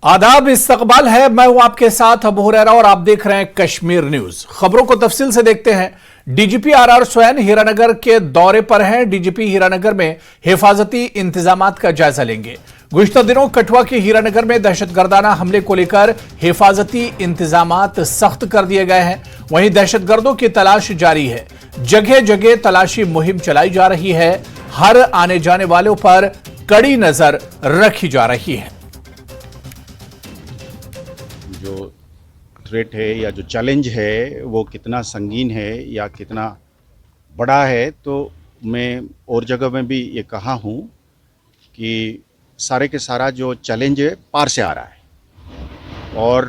आदाब, इस्तकबाल है। मैं हूं आपके साथ अबू हुरैरा और आप देख रहे हैं कश्मीर न्यूज। खबरों को तफसील से देखते हैं। डीजीपी आरआर सोयन हीरानगर के दौरे पर हैं। डीजीपी हीरानगर में हिफाजती इंतजामात का जायजा लेंगे। गुज़िश्ता दिनों कठुआ के हीरानगर में दहशतगर्दाना हमले को लेकर हिफाजती इंतजामात सख्त कर दिए गए हैं। वहीं दहशतगर्दों की तलाश जारी है। जगह जगह तलाशी मुहिम चलाई जा रही है। हर आने जाने वालों पर कड़ी नजर रखी जा रही है। जो थ्रेट है या जो चैलेंज है वो कितना संगीन है या कितना बड़ा है, तो मैं और जगह में भी ये कहा हूँ कि सारे के सारा जो चैलेंज है पार से आ रहा है। और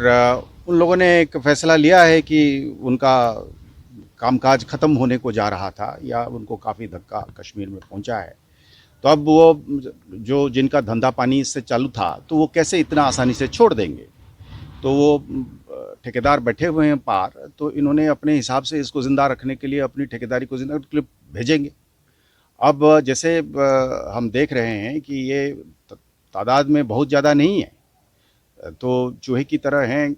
उन लोगों ने एक फ़ैसला लिया है कि उनका कामकाज ख़त्म होने को जा रहा था या उनको काफ़ी धक्का कश्मीर में पहुँचा है, तो अब वो जो जिनका धंधा पानी इससे चालू था तो वो कैसे इतना आसानी से छोड़ देंगे। तो वो ठेकेदार बैठे हुए हैं पार, तो इन्होंने अपने हिसाब से इसको ज़िंदा रखने के लिए अपनी ठेकेदारी को ज़िंदा के लिए भेजेंगे। अब जैसे हम देख रहे हैं कि ये तादाद में बहुत ज़्यादा नहीं है, तो चूहे की तरह हैं,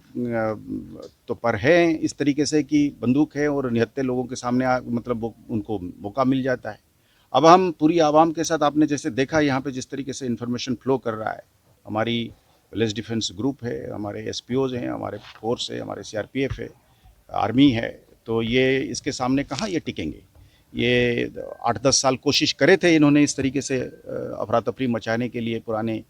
तो पर हैं इस तरीके से कि बंदूक है और निहत्थे लोगों के सामने मतलब वो उनको मौका मिल जाता है। अब हम पूरी आवाम के साथ, आपने जैसे देखा यहाँ पे जिस तरीके से इन्फॉर्मेशन फ्लो कर रहा है, हमारी विलेज डिफेंस ग्रुप है, हमारे एसपीओज हैं, हमारे फोर्स है, हमारे सीआरपीएफ है, आर्मी है, तो ये इसके सामने कहाँ ये टिकेंगे। ये 8-10 साल कोशिश करे थे इन्होंने इस तरीके से अफरा तफरी मचाने के लिए पुराने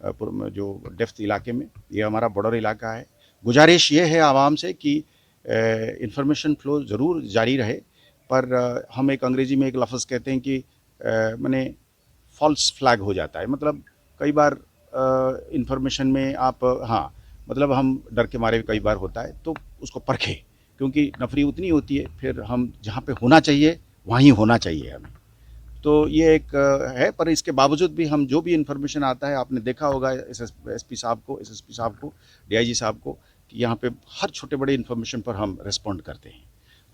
जो डेफ्थ इलाके में। ये हमारा बॉर्डर इलाका है। गुजारिश ये है आवाम से कि इंफॉर्मेशन फ्लो ज़रूर जारी रहे, पर हम एक अंग्रेज़ी में एक लफ्ज़ कहते हैं कि माने फॉल्स फ्लैग हो जाता है। मतलब कई बार इंफॉर्मेशन में आप मतलब हम डर के मारे कई बार होता है, तो उसको परखें, क्योंकि नफरी उतनी होती है, फिर हम जहाँ पे होना चाहिए वहीं होना चाहिए हमें। तो ये एक है, पर इसके बावजूद भी हम जो भी इंफॉर्मेशन आता है, आपने देखा होगा एसपी साहब को, एसएसपी साहब को, डीआईजी साहब को, कि यहाँ पे हर छोटे बड़े इंफॉर्मेशन पर हम रिस्पॉन्ड करते हैं।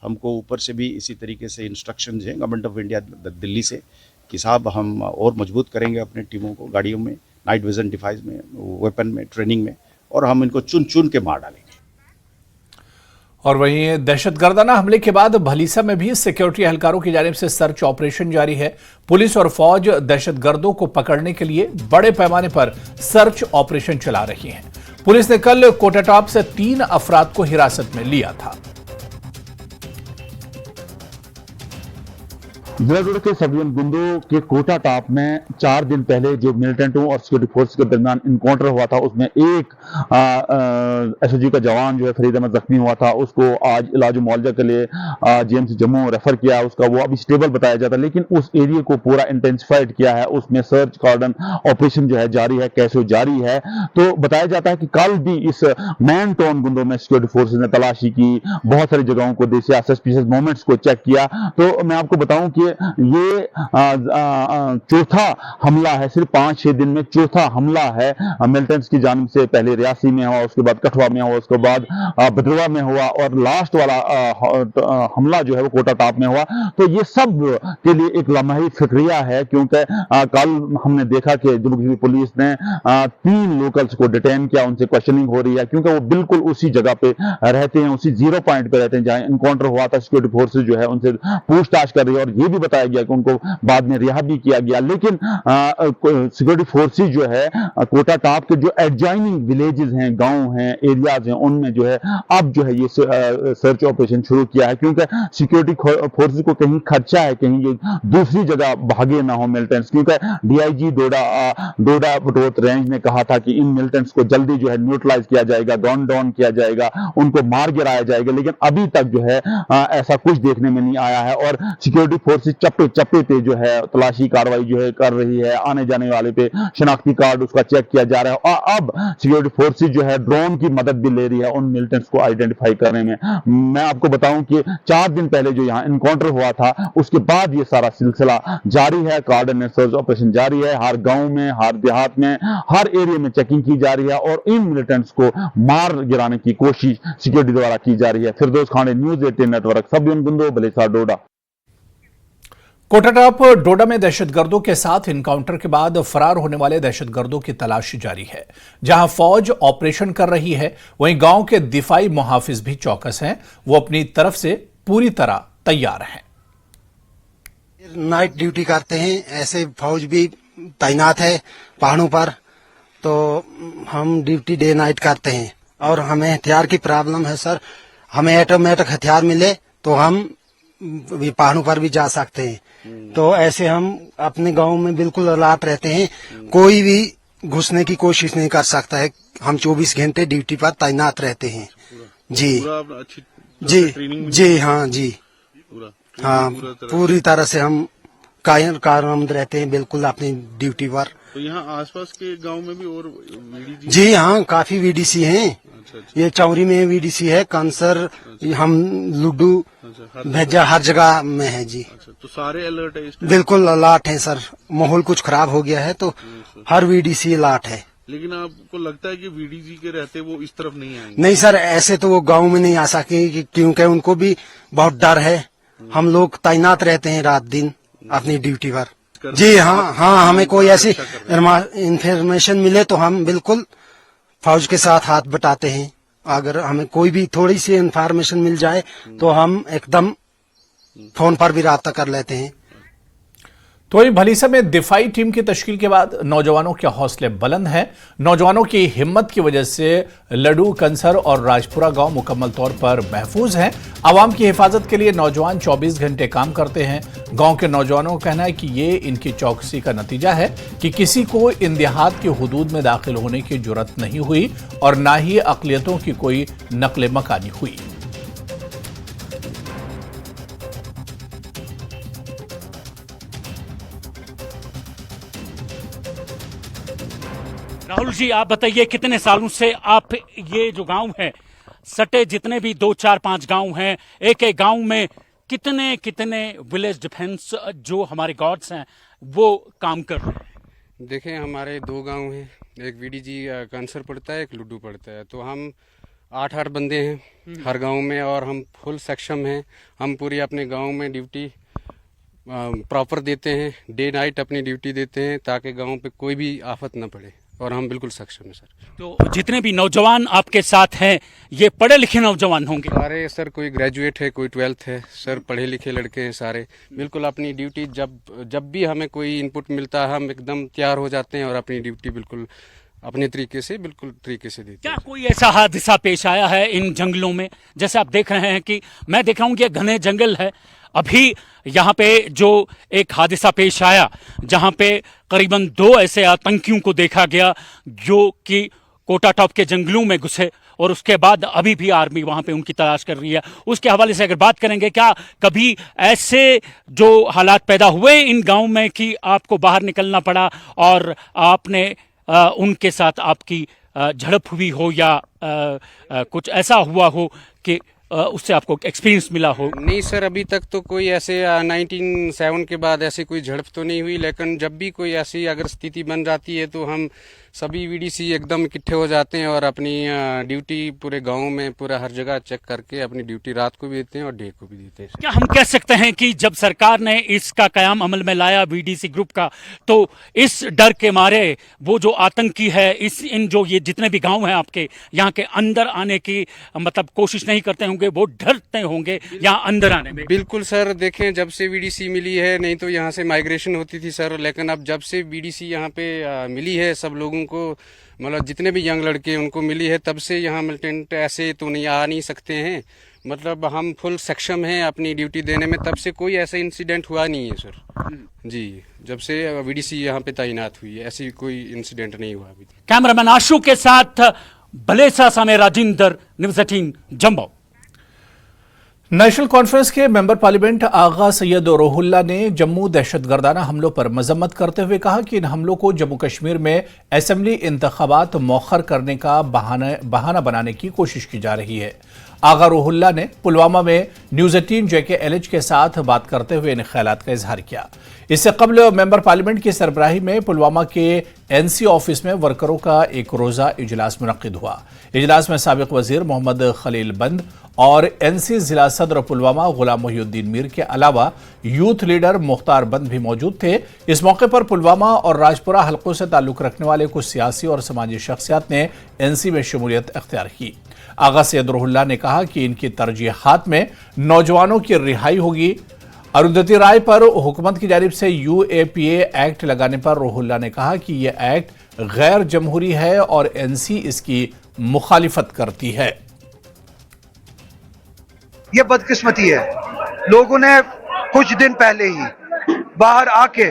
हमको ऊपर से भी इसी तरीके से इंस्ट्रक्शंस हैं गवर्नमेंट ऑफ इंडिया दिल्ली से कि साहब हम और मजबूत करेंगे अपने टीमों को, गाड़ियों में, नाइट विजन डिवाइस में, वेपन में, ट्रेनिंग में, और हम इनको चुन चुन के मार डालेंगे। और वहीं दहशतगर्दाना हमले के बाद भलीसा में भी सिक्योरिटी एहलकारों की जानिब से सर्च ऑपरेशन जारी है। पुलिस और फौज दहशतगर्दों को पकड़ने के लिए बड़े पैमाने पर सर्च ऑपरेशन चला रही है। पुलिस ने कल कोटाटॉप से 3 अफराद को हिरासत में लिया था। जिला के सब डिवीजन गुंदो के कोटा टॉप में 4 दिन पहले जो मिलिटेंटों और सिक्योरिटी फोर्स के दरमियान इनकाउंटर हुआ था, उसमें एक एसओजी का जवान जो है फरीद अहमद जख्मी हुआ था। उसको आज इलाज मुआवजा के लिए जीएमसी जम्मू रेफर किया। उसका वो अभी स्टेबल बताया जाता है, लेकिन उस एरिया को पूरा इंटेंसिफाइड किया है। उसमें सर्च कार्डन ऑपरेशन जो है जारी है, कैसे जारी है। तो बताया जाता है कि कल भी इस मैन टाउन गुंदो में सिक्योरिटी फोर्सेज ने तलाशी की, बहुत सारी जगहों को देखा, सस्पिशियस मोमेंट्स को चेक किया। तो मैं आपको बताऊं कि ये चौथा हमला है, सिर्फ 5-6 दिन में चौथा हमला है मिलिटेंट्स की जानिब से। पहले रियासी में हुआ, उसके बाद कठुआ में हुआ, उसके बाद भद्रवा में हुआ, और लास्ट वाला हमला जो है वो कोटा टॉप में हुआ। तो ये सब के लिए एक लम्हा फिक्रिया है, क्योंकि कल हमने देखा कि जम्मू कश्मीर पुलिस ने 3 लोकल्स को डिटेन किया, उनसे क्वेश्चनिंग हो रही है, क्योंकि वो बिल्कुल उसी जगह पे रहते हैं, उसी 0 पॉइंट पे रहते हैं जहां इनकाउंटर हुआ था। सिक्योरिटी फोर्सेज जो है उनसे पूछताछ कर रही है, और ये भी बताया गया कि उनको बाद में रिहा भी किया गया। लेकिन सिक्योरिटी फोर्सेज जो है कोटा टॉप के जो एडजॉइनिंग विलेजेस हैं, गांव हैं, एरियाज हैं, उनमें जो है अब जो है ये सर्च ऑपरेशन शुरू किया है, क्योंकि सिक्योरिटी फोर्सेज को कहीं खर्चा है, कहीं ये दूसरी जगह भागे ना हो मिलिटेंट्स। क्योंकि डीआईजी डोडा बटोत रेंज ने कहा था कि इन मिलिटेंट्स को जल्दी जो है न्यूट्रलाइज किया जाएगा, गन डाउन किया जाएगा, उनको मार गिराया जाएगा, लेकिन अभी तक जो है ऐसा कुछ देखने में नहीं आया है। और सिक्योरिटी फोर्सेज चप्पे चप्पे पे जो है तलाशी कार्रवाई जो है कर रही है। आने जाने वाले पे शनाख्ती कार्ड उसका चेक किया जा रहा है, और अब सिक्योरिटी फोर्सेज जो है ड्रोन की मदद भी ले रही है उन मिलिटेंट्स को आइडेंटिफाई करने में। मैं आपको बताऊं कि 4 दिन पहले जो यहाँ इनकाउंटर हुआ था, उसके बाद ये सारा सिलसिला जारी है। कार्डन एंड सर्च ऑपरेशन जारी है, हर गांव में, हर देहात में, हर एरिया में चेकिंग की जा रही है, और इन मिलिटेंट्स को मार गिराने की कोशिश सिक्योरिटी द्वारा की जा रही है। Firdaus Khan, news 18 network, subdivision Gundo, Bhalessa, Doda. Kotatop Doda में दहशतगर्दों के साथ इनकाउंटर के बाद फरार होने वाले दहशतगर्दों की तलाश जारी है। जहां फौज ऑपरेशन कर रही है, वहीं गांव के दिफाई मुहाफिज भी चौकस हैं। वो अपनी तरफ से पूरी तरह तैयार हैं। नाइट ड्यूटी करते हैं, ऐसे फौज भी तैनात है पहाड़ों पर, तो हम ड्यूटी डे नाइट करते हैं। और हमें हथियार की प्रॉब्लम है सर, हमें ऑटोमेटिक हथियार मिले तो हम भी पहाड़ों पर भी जा सकते हैं। तो ऐसे हम अपने गांव में बिल्कुल अलर्ट रहते हैं, कोई भी घुसने की कोशिश नहीं कर सकता है। हम 24 घंटे ड्यूटी पर तैनात रहते हैं। जी जी हाँ जी हाँ, पूरी तरह से हम कारआमद रहते हैं बिल्कुल अपनी ड्यूटी पर। तो यहाँ आसपास के गांव में भी और वीडीसी? जी हाँ, काफी वीडीसी हैं। अच्छा। ये चौरी में वीडीसी है, कंसर, हम लुड्डू, भेजा हर जगह में है जी। अच्छा, तो सारे अलर्ट है इस टाइम? बिल्कुल अलर्ट है सर, माहौल कुछ खराब हो गया है तो हर वीडीसी अलर्ट है। लेकिन आपको लगता है कि वीडीसी के रहते वो इस तरफ नहीं आएंगे? नहीं सर, ऐसे तो वो गांव में नहीं आ सके क्योंकि उनको भी बहुत डर है। हम लोग तैनात रहते हैं रात दिन अपनी ड्यूटी पर। जी हाँ हाँ, हमें कोई ऐसी इंफॉर्मेशन मिले तो हम बिल्कुल फौज के साथ हाथ बटाते हैं। अगर हमें कोई भी थोड़ी सी इंफॉर्मेशन मिल जाए तो हम एकदम फोन पर भी राब्ता कर लेते हैं। तो वहीं भलीसा में दिफाई टीम की तश्कील के बाद नौजवानों के हौसले बुलंद हैं। नौजवानों की हिम्मत की वजह से लड्डू, कंसर और राजपुरा गांव मुकम्मल तौर पर महफूज हैं। आवाम की हिफाजत के लिए नौजवान 24 घंटे काम करते हैं। गांव के नौजवानों का कहना है कि ये इनकी चौकसी का नतीजा है कि किसी को इन देहात की हुदूद में दाखिल होने की जुर्रत नहीं हुई और ना ही अक़लियतों की कोई नकल मकानी हुई। राहुल जी, आप बताइए कितने सालों से आप ये जो गांव है, सटे जितने भी 2, 4, 5 गांव हैं, एक एक गांव में कितने कितने विलेज डिफेंस जो हमारे गार्ड्स हैं वो काम कर रहे हैं? देखें, हमारे 2 गांव हैं, एक वीडीजी कंसर पड़ता है, एक लुड्डू पड़ता है। तो हम 8 बंदे हैं हर गांव में और हम फुल सक्षम हैं। हम पूरी अपने गांव में ड्यूटी प्रॉपर देते हैं, डे नाइट अपनी ड्यूटी देते हैं ताकि गांव पे कोई भी आफत न पड़े और हम बिल्कुल सक्षम हैं सर। तो जितने भी नौजवान आपके साथ हैं ये पढ़े लिखे नौजवान होंगे? सारे सर, कोई ग्रेजुएट है, कोई 12th है सर, पढ़े लिखे लड़के हैं सारे। बिल्कुल अपनी ड्यूटी जब भी हमें कोई इनपुट मिलता है हम एकदम तैयार हो जाते हैं और अपनी ड्यूटी बिल्कुल अपने तरीके से देते हैं। क्या कोई ऐसा हादसा पेश आया है इन जंगलों में? जैसे आप देख रहे हैं कि मैं देख रहा हूँ कि घने जंगल है। अभी यहाँ पे जो एक हादसा पेश आया जहाँ पे करीबन 2 ऐसे आतंकियों को देखा गया जो कि कोटाटॉप के जंगलों में घुसे और उसके बाद अभी भी आर्मी वहाँ पे उनकी तलाश कर रही है। उसके हवाले से अगर बात करेंगे, क्या कभी ऐसे जो हालात पैदा हुए इन गाँव में कि आपको बाहर निकलना पड़ा और आपने उनके साथ आपकी झड़प हुई हो या कुछ ऐसा हुआ हो कि उससे आपको एक्सपीरियंस मिला हो? नहीं सर, अभी तक तो कोई ऐसे 1907 के बाद ऐसी कोई झड़प तो नहीं हुई, लेकिन जब भी कोई ऐसी अगर स्थिति बन जाती है तो हम सभी वीडीसी एकदम इकट्ठे हो जाते हैं और अपनी ड्यूटी पूरे गांव में पूरा हर जगह चेक करके अपनी ड्यूटी रात को भी देते हैं और डे को भी देते हैं। क्या हम कह सकते हैं कि जब सरकार ने इसका कयाम अमल में लाया वीडीसी ग्रुप का, तो इस डर के मारे वो जो आतंकी है इन जो ये जितने भी गांव हैं आपके यहाँ के अंदर आने की मतलब कोशिश नहीं करते होंगे, वो डरते होंगे यहाँ अंदर आने में? बिल्कुल सर, देखें जब से वीडीसी मिली है, नहीं तो यहाँ से माइग्रेशन होती थी सर, लेकिन अब जब से वीडीसी यहाँ पे मिली है सब लोगों को, मतलब जितने भी यंग लड़के उनको मिली है, तब से यहाँ मिलिटेंट ऐसे तो नहीं आ नहीं सकते हैं। मतलब हम फुल सक्षम हैं अपनी ड्यूटी देने में, तब से कोई ऐसा इंसिडेंट हुआ नहीं है सर जी। जब से वीडीसी यहाँ पे तैनात हुई है ऐसी कोई इंसिडेंट नहीं हुआ अभी। कैमरामैन आशु के साथ बलेसा सामे Rajinder, news 18 Jammu. National Conference के मेंबर पार्लियामेंट आगा सैयद रोहुल्ला ने जम्मू दहशतगर्दाना हमलों पर मजम्मत करते हुए कहा कि इन हमलों को जम्मू कश्मीर में असेंबली इंतखाबात मौखर करने का बहाना बनाने की कोशिश की जा रही है। आगा रोहुल्ला ने पुलवामा में न्यूज़ 18 JKLH के साथ बात करते हुए इन ख्यालात का इजहार किया। इससे कबल मेंबर पार्लियामेंट की सरबराही में पुलवामा के एनसी ऑफिस में वर्करों का एक रोजा इजलास मुनक्किद हुआ। इजलास में साबिक वजीर मोहम्मद खलील बंद और एनसी जिला सदर पुलवामा गुलाम मोहिउद्दीन मीर के अलावा यूथ लीडर मुख्तार बंद भी मौजूद थे। इस मौके पर पुलवामा और राजपुरा हलकों से ताल्लुक रखने वाले कुछ सियासी और समाजी शख्सियात ने एनसी में शमूलियत अख्तियार की। आगा सैयद रुहुल्लाह ने कहा कि इनकी तरजीहात में नौजवानों की रिहाई होगी। अरुंधति राय पर हुकूमत की जानिब से UAPA एक्ट लगाने पर रुहुल्लाह ने कहा कि यह एक्ट गैर जमहूरी है और एनसी इसकी मुखालिफत करती है। ये बदकिस्मती है। लोगों ने कुछ दिन पहले ही बाहर आके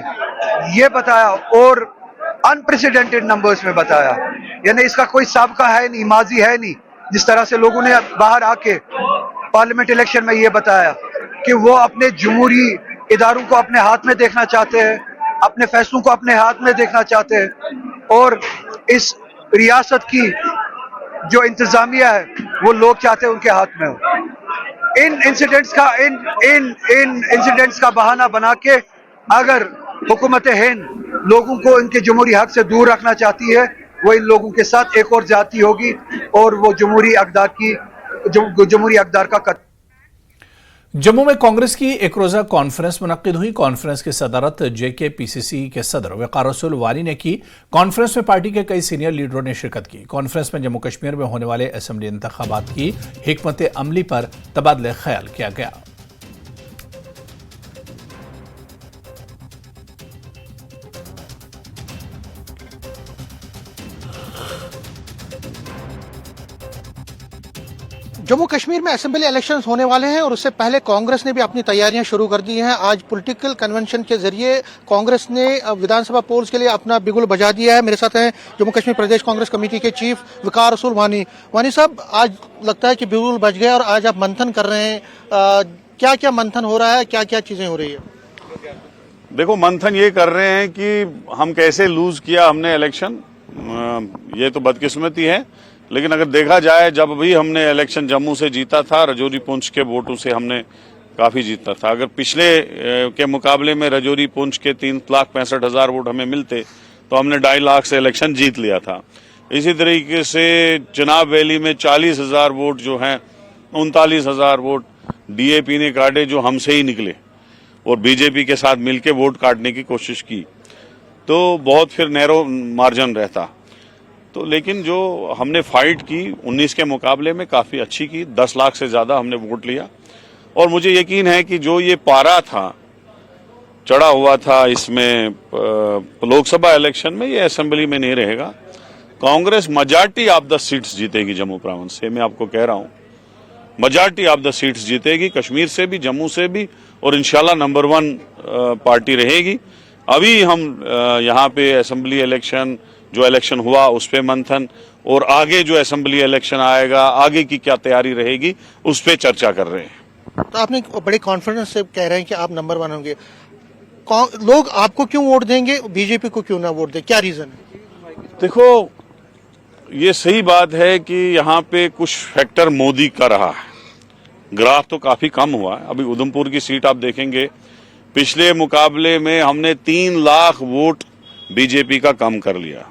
ये बताया और अनप्रेसिडेंटेड नंबर्स में बताया, यानी इसका कोई साबका है नहीं, माजी है नहीं। जिस तरह से लोगों ने बाहर आके पार्लियामेंट इलेक्शन में ये बताया कि वो अपने जमहूरी इदारों को अपने हाथ में देखना चाहते हैं, अपने फैसलों को अपने हाथ में देखना चाहते हैं और इस रियासत की जो इंतजामिया है वो लोग चाहते हैं उनके हाथ में हो। इन इंसिडेंट्स का बहाना बना के अगर हुकूमत हिंद लोगों को इनके जमहूरी हक से दूर रखना चाहती है, वो इन लोगों के साथ एक और जाती होगी और वो जमहूरी अक़दार का कत्ल। जम्मू में कांग्रेस की एक रोजा कॉन्फ्रेंस मुनक्किद हुई। कॉन्फ्रेंस की सदारत JKPCC के सदर वक़ार रसूल वानी ने की। कॉन्फ्रेंस में पार्टी के कई सीनियर लीडरों ने शिरकत की। कॉन्फ्रेंस में जम्मू कश्मीर में होने वाले असेंबली इंतखाबात की हिकमत अमली पर तबादला ख्याल किया गया। जम्मू कश्मीर में असेंबली इलेक्शंस होने वाले हैं और उससे पहले कांग्रेस ने भी अपनी तैयारियां शुरू कर दी हैं। आज पॉलिटिकल कन्वेंशन के जरिए कांग्रेस ने विधानसभा पोल्स के लिए अपना बिगुल बजा दिया है। मेरे साथ हैं जम्मू कश्मीर प्रदेश कांग्रेस कमेटी के चीफ वक़ार रसूल वानी। वानी साहब, आज लगता है कि बिगुल बज गया और आज आप मंथन कर रहे हैं। क्या क्या मंथन हो रहा है, क्या क्या चीजें हो रही है? देखो, मंथन ये कर रहे हैं कि हम कैसे लूज किया हमने इलेक्शन। ये तो बदकिस्मती है, लेकिन अगर देखा जाए जब भी हमने इलेक्शन जम्मू से जीता था, रजौरी पुंछ के वोटों से हमने काफी जीता था। अगर पिछले के मुकाबले में रजौरी पुंछ के 3,65,000 वोट हमें मिलते तो हमने 2.5 लाख से इलेक्शन जीत लिया था। इसी तरीके से चिनाब वैली में 40,000 वोट जो हैं, 39,000 वोट DAP ने काटे जो हमसे ही निकले और BJP के साथ मिलकर वोट काटने की कोशिश की, तो बहुत फिर नैरो मार्जिन रहता। तो लेकिन जो हमने फाइट की 19 के मुकाबले में काफी अच्छी की, 10 लाख से ज्यादा हमने वोट लिया और मुझे यकीन है कि जो ये पारा था, चढ़ा हुआ था इसमें लोकसभा इलेक्शन में, ये असेंबली में नहीं रहेगा। Congress majority of the seats जीतेगी जम्मू प्रांत से, मैं आपको कह रहा हूं, मेजॉरिटी ऑफ द सीट्स जीतेगी, कश्मीर से भी, जम्मू से भी, और इंशाल्लाह नंबर 1 पार्टी रहेगी। अभी हम यहाँ पे असेंबली इलेक्शन जो इलेक्शन हुआ उस पे मंथन और आगे जो असेंबली इलेक्शन आएगा, आगे की क्या तैयारी रहेगी, उस पे चर्चा कर रहे हैं। तो आपने बड़े कॉन्फिडेंस से कह रहे हैं कि आप नंबर 1 होंगे। लोग आपको क्यों वोट देंगे, BJP को क्यों ना वोट दे, क्या रीजन है? देखो, ये सही बात है कि यहाँ पे कुछ फैक्टर मोदी का रहा है। ग्राफ तो काफी कम हुआ है। अभी उधमपुर की सीट आप देखेंगे, पिछले मुकाबले में हमने 3 लाख वोट BJP का कम कर लिया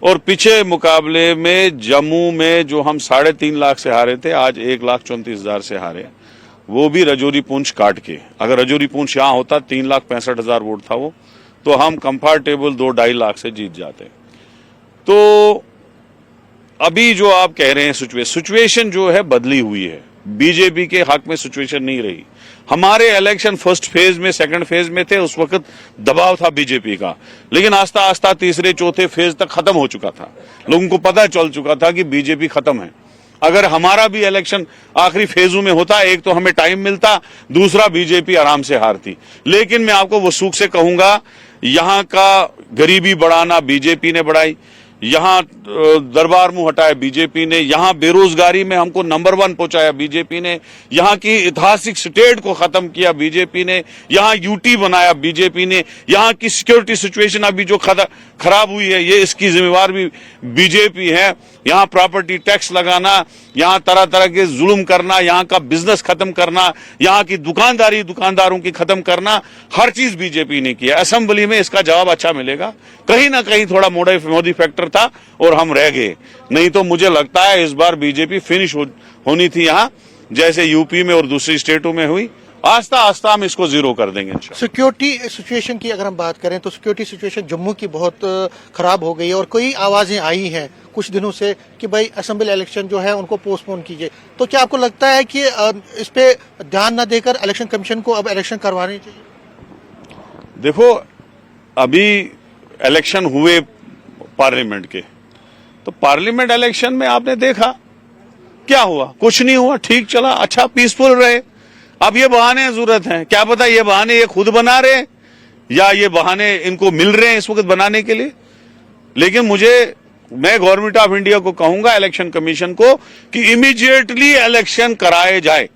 और पिछले मुकाबले में जम्मू में जो हम 3.5 लाख से हारे थे, आज 1,34,000 से हारे, वो भी रजौरी पुंछ काट के। अगर रजौरी पुंछ यहाँ होता 3,65,000 वोट था वो, तो हम कंफर्टेबल 2-2.5 लाख से जीत जाते। तो अभी जो आप कह रहे हैं सिचुएशन जो है बदली हुई है। BJP के हक में सिचुएशन नहीं रही। हमारे इलेक्शन फर्स्ट फेज में, सेकंड फेज में थे, उस वक्त दबाव था BJP का, लेकिन आस्ता आस्ता तीसरे चौथे फेज तक खत्म हो चुका था। लोगों को पता चल चुका था कि BJP खत्म है। अगर हमारा भी इलेक्शन आखिरी फेजों में होता, एक तो हमें टाइम मिलता, दूसरा BJP आराम से हारती। लेकिन मैं आपको वसूख से कहूंगा, यहाँ का गरीबी बढ़ाना BJP ने बढ़ाई, यहाँ दरबार मुंह हटाया बीजेपी ने, यहाँ बेरोजगारी में हमको नंबर 1 पहुंचाया बीजेपी ने, यहाँ की ऐतिहासिक स्टेट को खत्म किया बीजेपी ने, यहाँ यूटी बनाया बीजेपी ने, यहाँ की सिक्योरिटी सिचुएशन अभी जो खराब हुई है ये इसकी जिम्मेवार भी बीजेपी है। यहाँ प्रॉपर्टी टैक्स लगाना, यहाँ तरह तरह के जुल्म करना, यहाँ का बिजनेस खत्म करना, यहाँ की दुकानदारों की खत्म करना, हर चीज बीजेपी ने किया। असेंबली में इसका जवाब अच्छा मिलेगा। कहीं ना कहीं थोड़ा मोदी फैक्टर था और हम रह गए, नहीं तो मुझे लगता है इस बार बीजेपी फिनिश होनी थी यहाँ, जैसे यूपी में और दूसरी स्टेटों में हुई। आस्ता आस्ता हम इसको जीरो कर देंगे। सिक्योरिटी सिचुएशन की अगर हम बात करें तो सिक्योरिटी सिचुएशन जम्मू की बहुत खराब हो गई है और कई आवाजें आई हैं कुछ दिनों से कि भाई असेंबली इलेक्शन जो है उनको पोस्टपोन कीजिए। तो क्या आपको लगता है कि इस पे ध्यान न देकर इलेक्शन कमीशन को अब इलेक्शन करवाने चाहिए? देखो, अभी इलेक्शन हुए पार्लियामेंट के, तो पार्लियामेंट इलेक्शन में आपने देखा क्या हुआ, कुछ नहीं हुआ, ठीक चला, अच्छा पीसफुल रहे। अब ये बहाने जरूरत हैं, क्या पता ये बहाने ये खुद बना रहे हैं या ये बहाने इनको मिल रहे हैं इस वक्त बनाने के लिए। लेकिन मैं गवर्नमेंट ऑफ इंडिया को कहूंगा, इलेक्शन कमीशन को, कि इमीडिएटली इलेक्शन कराए जाए,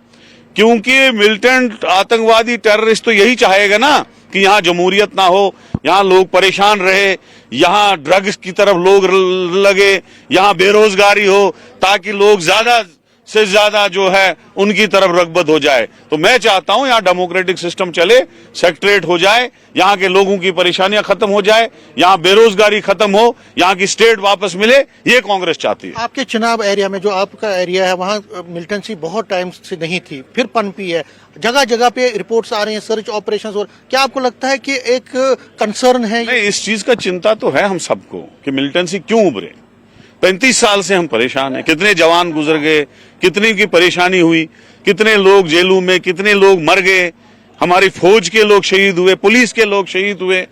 क्योंकि मिलिटेंट आतंकवादी टेररिस्ट तो यही चाहेगा ना कि यहां जमहूरियत ना हो, यहां लोग परेशान रहे, यहां ड्रग्स की तरफ लोग लगे, यहां बेरोजगारी हो, ताकि लोग ज्यादा से ज्यादा जो है उनकी तरफ रगबत हो जाए। तो मैं चाहता हूं यहां डेमोक्रेटिक सिस्टम चले, सेक्रेट हो जाए, यहां के लोगों की परेशानियां खत्म हो जाए, यहां बेरोजगारी खत्म हो, यहां की स्टेट वापस मिले, ये कांग्रेस चाहती है। आपके चुनाव एरिया में जो आपका एरिया है वहाँ मिलिटेंसी बहुत टाइम से नहीं थी, फिर पनपी है, जगह जगह पे रिपोर्ट्स आ रही हैं सर्च ऑपरेशंस, और क्या आपको लगता है कि एक कंसर्न है? नहीं, इस चीज का चिंता तो है हम सबको कि मिलिटेंसी क्यों उभरे। 35 साल से हम परेशान हैं, कितने जवान गुजर गए, कितनी की परेशानी हुई, कितने लोग जेलों में, कितने लोग मर गए, हमारी फौज के लोग शहीद हुए, पुलिस के लोग शहीद हुए,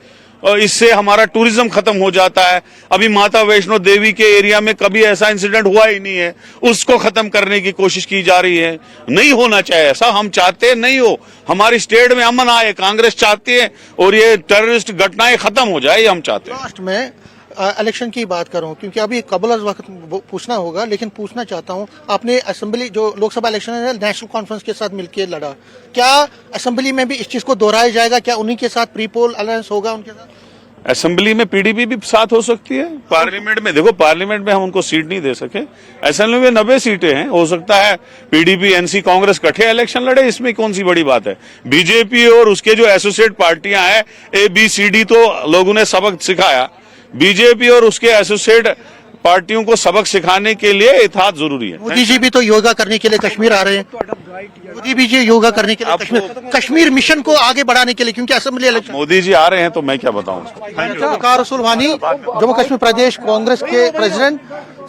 और इससे हमारा टूरिज्म खत्म हो जाता है। अभी माता वैष्णो देवी के एरिया में कभी ऐसा इंसिडेंट हुआ ही नहीं है, उसको खत्म करने की कोशिश की जा रही है। नहीं होना चाहिए ऐसा, हम चाहते नहीं हो, हमारी स्टेट में अमन आए, कांग्रेस चाहती है, और ये टेररिस्ट घटनाएं खत्म हो जाए, ये हम चाहते हैं। लास्ट में इलेक्शन की बात करूं, क्योंकि अभी कबल वक्त पूछना होगा, लेकिन पूछना चाहता हूं, आपने असेंबली जो लोकसभा इलेक्शन है नेशनल कॉन्फ्रेंस के साथ मिलकर लड़ा, क्या असेंबली में भी इस चीज को दोहराया जाएगा? क्या उन्हीं के साथ प्री पोल अलायंस होगा उनके साथ? असेंबली में पीडीपी भी साथ हो सकती है। पार्लियामेंट में देखो, पार्लियामेंट में हम उनको सीट नहीं दे सके, असेंबली में 90 सीटें हैं, हो सकता है पीडीपी एनसी कांग्रेस इकट्ठे इलेक्शन लड़े, इसमें कौन सी बड़ी बात है। बीजेपी और उसके जो एसोसिएट पार्टियां हैं ABCD तो लोगों ने सबक सिखाया, बीजेपी और उसके एसोसिएट पार्टियों को सबक सिखाने के लिए इत्तेहाद जरूरी है। मोदी जी भी तो योगा करने के लिए कश्मीर आ रहे हैं, मोदी भी जी योगा करने के लिए कश्मीर मिशन को आगे बढ़ाने के लिए, क्योंकि असेंबली इलेक्शन मोदी जी आ रहे हैं तो मैं क्या बताऊं। वकार रसूल वानी, जम्मू कश्मीर प्रदेश कांग्रेस के प्रेसिडेंट,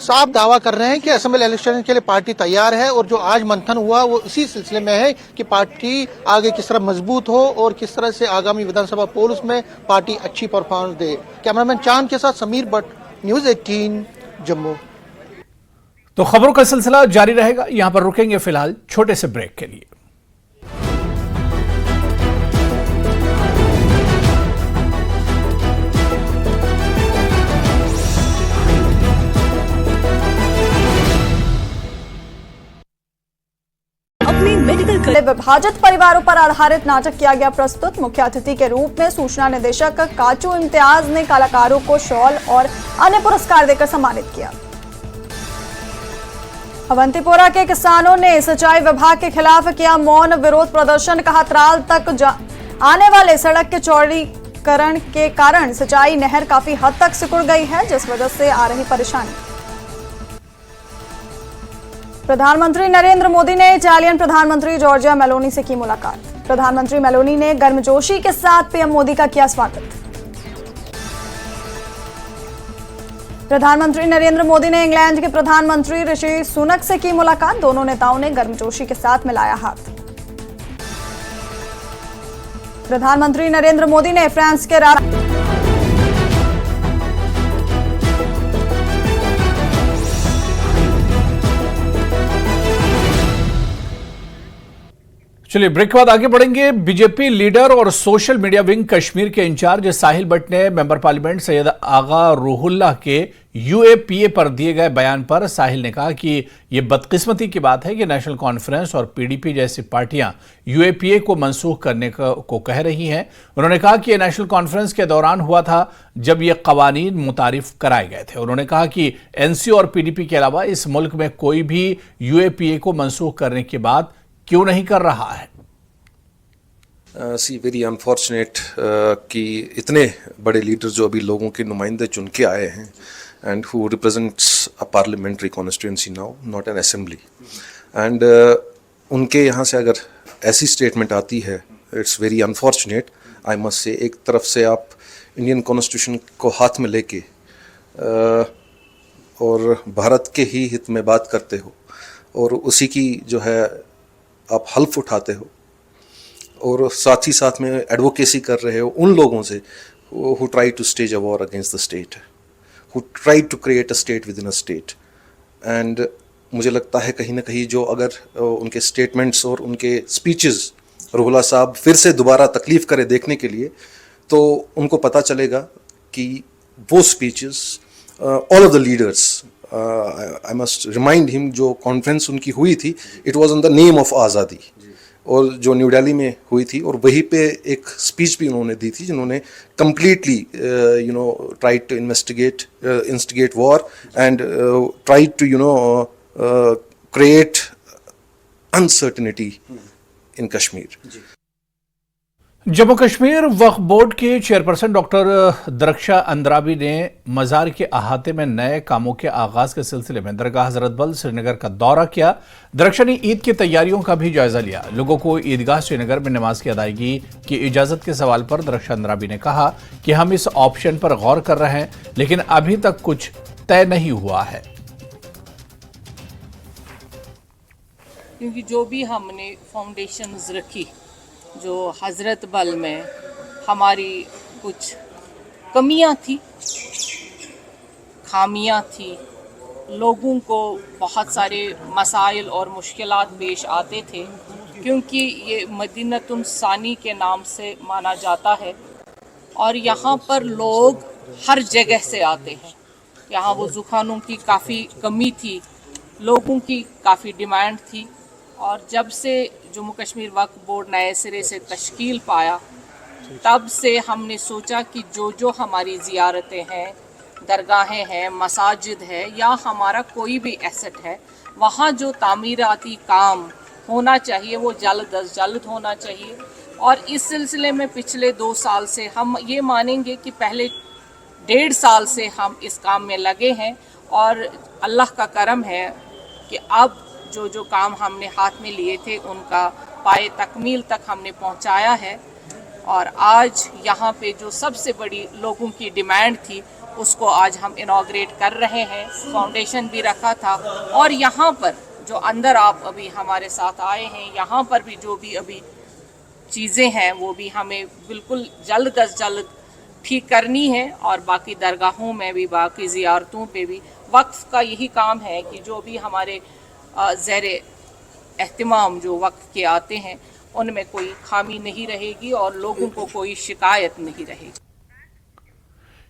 साफ दावा कर रहे हैं कि असेंबली इलेक्शन के लिए पार्टी तैयार है, और जो आज मंथन हुआ वो इसी सिलसिले में है कि पार्टी आगे किस तरह मजबूत हो और किस तरह से आगामी विधानसभा पोल्स में पार्टी अच्छी परफॉर्मेंस दे। कैमरामैन चांद के साथ समीर भट्ट, न्यूज 18 जम्मू। तो खबरों का सिलसिला जारी रहेगा, यहां पर रुकेंगे फिलहाल छोटे से ब्रेक के लिए। विभाजित परिवारों पर आधारित नाटक किया गया प्रस्तुत। मुख्य अतिथि के रूप में सूचना निदेशक काचू इम्तियाज ने कलाकारों को शॉल और अन्य पुरस्कार देकर सम्मानित किया। अवंतीपोरा के किसानों ने सिंचाई विभाग के खिलाफ किया मौन विरोध प्रदर्शन। कहा, त्राल तक आने वाले सड़क के चौड़ीकरण के कारण सिंचाई नहर काफी हद तक सिकुड़ गई है, जिस वजह से आ रही परेशानी। प्रधानमंत्री नरेंद्र मोदी ने इटालियन प्रधानमंत्री जॉर्जिया मेलोनी से की मुलाकात। प्रधानमंत्री मेलोनी ने गर्मजोशी के साथ पीएम मोदी का किया स्वागत। प्रधानमंत्री नरेंद्र मोदी ने इंग्लैंड के प्रधानमंत्री ऋषि सुनक से की मुलाकात। दोनों नेताओं ने गर्मजोशी के साथ मिलाया हाथ। प्रधानमंत्री नरेंद्र मोदी ने फ्रांस के चलिए ब्रेक के बाद आगे बढ़ेंगे। बीजेपी लीडर और सोशल मीडिया विंग कश्मीर के इंचार्ज साहिल भट्ट ने मेंबर पार्लियामेंट सैयद आगा रूहुल्लाह के यूएपीए पर दिए गए बयान पर साहिल ने कहा कि यह बदकिस्मती की बात है कि नेशनल कॉन्फ्रेंस और पीडीपी जैसी पार्टियां यूएपीए को मनसूख करने को कह रही हैं। उन्होंने कहा कि यह नेशनल कॉन्फ्रेंस के दौरान हुआ था जब ये कवानीन मुतारिफ कराए गए थे। उन्होंने कहा कि एनसी और पीडीपी के अलावा इस मुल्क में कोई भी यूएपीए को मनसूख करने की बात क्यों नहीं कर रहा है। वेरी अनफॉर्चुनेट कि इतने बड़े लीडर जो अभी लोगों के नुमाइंदे चुन के आए हैं and who represents a parliamentary constituency now, not an assembly, and उनके यहाँ से अगर ऐसी स्टेटमेंट आती है, it's very unfortunate I must say. एक तरफ से आप इंडियन कॉन्स्टिट्यूशन को हाथ में लेके और भारत के ही हित में बात करते हो और उसी की जो है आप हल्फ उठाते हो और साथ ही साथ में एडवोकेसी कर रहे हो उन लोगों से who try to stage a war against the state, who try to create a state within a state. And मुझे लगता है कहीं ना कहीं जो अगर उनके स्टेटमेंट्स और उनके स्पीचेस रूहुल्लाह साहब फिर से दोबारा तकलीफ करे देखने के लिए, तो उनको पता चलेगा कि वो speeches all of the leaders, I must remind him, जो कॉन्फ्रेंस उनकी हुई थी it was on the name of आज़ादी, और जो न्यू दिल्ली में हुई थी, और वहीं पे एक स्पीच भी उन्होंने दी थी जिन्होंने completely try to instigate war and try to create uncertainty in Kashmir. Jammu Kashmir Waqf board के चेयरपर्सन डॉक्टर दरक्षा अंद्राबी ने मजार के अहाते में नए कामों के आगाज के सिलसिले में दरगाह हजरत बल श्रीनगर का दौरा किया। दरक्षा ने ईद की तैयारियों का भी जायजा लिया। लोगों को ईदगाह श्रीनगर में नमाज की अदायगी की इजाजत के सवाल पर दरक्षा अंद्राबी ने कहा कि हम इस ऑप्शन पर गौर कर रहे हैं, लेकिन अभी तक कुछ तय नहीं हुआ है। क्योंकि जो भी हमने फाउंडेशंस रखी, जो हज़रत बल में हमारी कुछ कमियां थी, खामियां थी, लोगों को बहुत सारे मसाइल और मुश्किलात पेश आते थे, क्योंकि ये मदीनतुन सानी के नाम से माना जाता है और यहाँ पर लोग हर जगह से आते हैं। यहाँ वज़ूखानों की काफ़ी कमी थी, लोगों की काफ़ी डिमांड थी, और जब से जम्मू कश्मीर वक्फ बोर्ड नए सिरे से तश्कील पाया, तब से हमने सोचा कि जो जो हमारी ज़ियारतें हैं, दरगाहें हैं, मसाजिद है या हमारा कोई भी एसेट है, वहाँ जो तामीराती काम होना चाहिए वो जल्द अज जल्द होना चाहिए। और इस सिलसिले में पिछले 2 साल से हम ये मानेंगे कि पहले 1.5 साल से हम इस काम में लगे हैं, और अल्लाह का करम है कि अब जो जो काम हमने हाथ में लिए थे उनका पाए तकमील तक हमने पहुंचाया है। और आज यहाँ पे जो सबसे बड़ी लोगों की डिमांड थी उसको आज हम इनॉग्रेट कर रहे हैं। फाउंडेशन भी रखा था, और यहाँ पर जो अंदर आप अभी हमारे साथ आए हैं, यहाँ पर भी जो भी अभी चीज़ें हैं वो भी हमें बिल्कुल जल्द अज जल्द ठीक करनी है। और बाकी दरगाहों में भी, बाकी ज़ियारतों पे भी वक्फ का यही काम है कि जो भी हमारे ज़ेरे एहतिमाम जो वक्फ के आते हैं उनमें कोई खामी नहीं रहेगी और लोगों को कोई शिकायत नहीं रहेगी।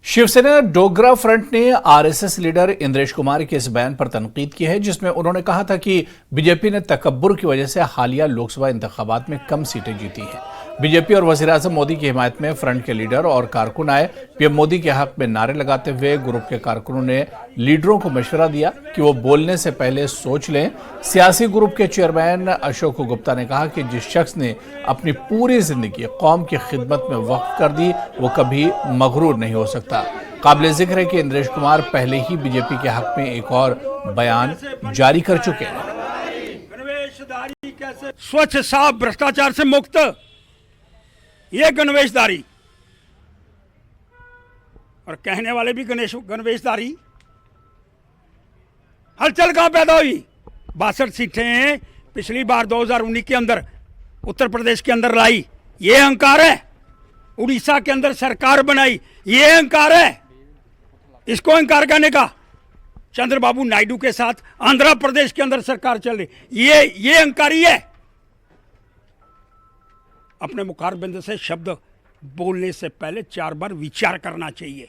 शिवसेना डोगरा फ्रंट ने आरएसएस लीडर इंद्रेश कुमार के इस बयान पर तनकीद की है, जिसमें उन्होंने कहा था कि बीजेपी ने तकब्बुर की वजह से हालिया लोकसभा इंतखाबात में कम सीटें जीती हैं। बीजेपी और वज़ीर-ए-आज़म मोदी की हिमायत में फ्रंट के लीडर और कारकुन आए। पीएम मोदी के हक में नारे लगाते हुए ग्रुप के कारकुनों ने लीडरों को मशवरा दिया कि वो बोलने से पहले सोच लें। सियासी ग्रुप के चेयरमैन अशोक गुप्ता ने कहा कि जिस शख्स ने अपनी पूरी जिंदगी कौम की खिदमत में वक्फ कर दी वो कभी मगरूर नहीं हो सकता। काबिल जिक्र है कि इंद्रेश कुमार पहले ही बीजेपी के हक में एक और बयान जारी कर चुके हैं। स्वच्छ, साफ, भ्रष्टाचार से मुक्त ये गणवेशधारी, और कहने वाले भी गणवेशधारी। हलचल कहां पैदा हुई? 62 सीटें पिछली बार 2019 के अंदर उत्तर प्रदेश के अंदर लाई, ये अहंकार है। उड़ीसा के अंदर सरकार बनाई, ये अहंकार है। इसको अहंकार कहने का? चंद्रबाबू नायडू के साथ आंध्र प्रदेश के अंदर सरकार चल रही, ये अहंकारी है। अपने मुखारबिंद से शब्द बोलने से पहले 4 बार विचार करना चाहिए।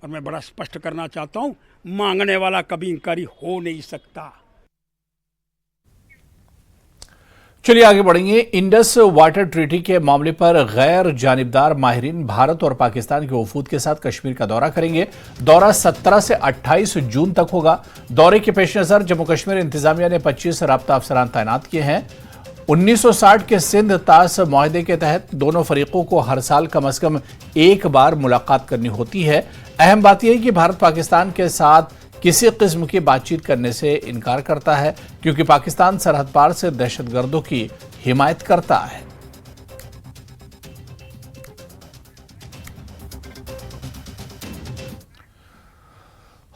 और मैं बड़ा स्पष्ट करना चाहता हूं, मांगने वाला कभी इंकारी हो नहीं सकता। चलिए आगे बढ़ेंगे। इंडस वाटर ट्रीटी के मामले पर गैर जानिबदार माहिरीन भारत और पाकिस्तान के वफूद के साथ कश्मीर का दौरा करेंगे। दौरा 17 से 28 जून तक होगा। दौरे के पेश नजर जम्मू कश्मीर इंतजामिया ने 25 राब्ता अफसरान तैनात किए हैं। 1960 के सिंध तास मुआहदे के तहत दोनों फरीकों को हर साल कम से कम एक बार मुलाकात करनी होती है। अहम बात यह है कि भारत पाकिस्तान के साथ किसी किस्म की बातचीत करने से इनकार करता है, क्योंकि पाकिस्तान सरहद पार से दहशतगर्दों की हिमायत करता है।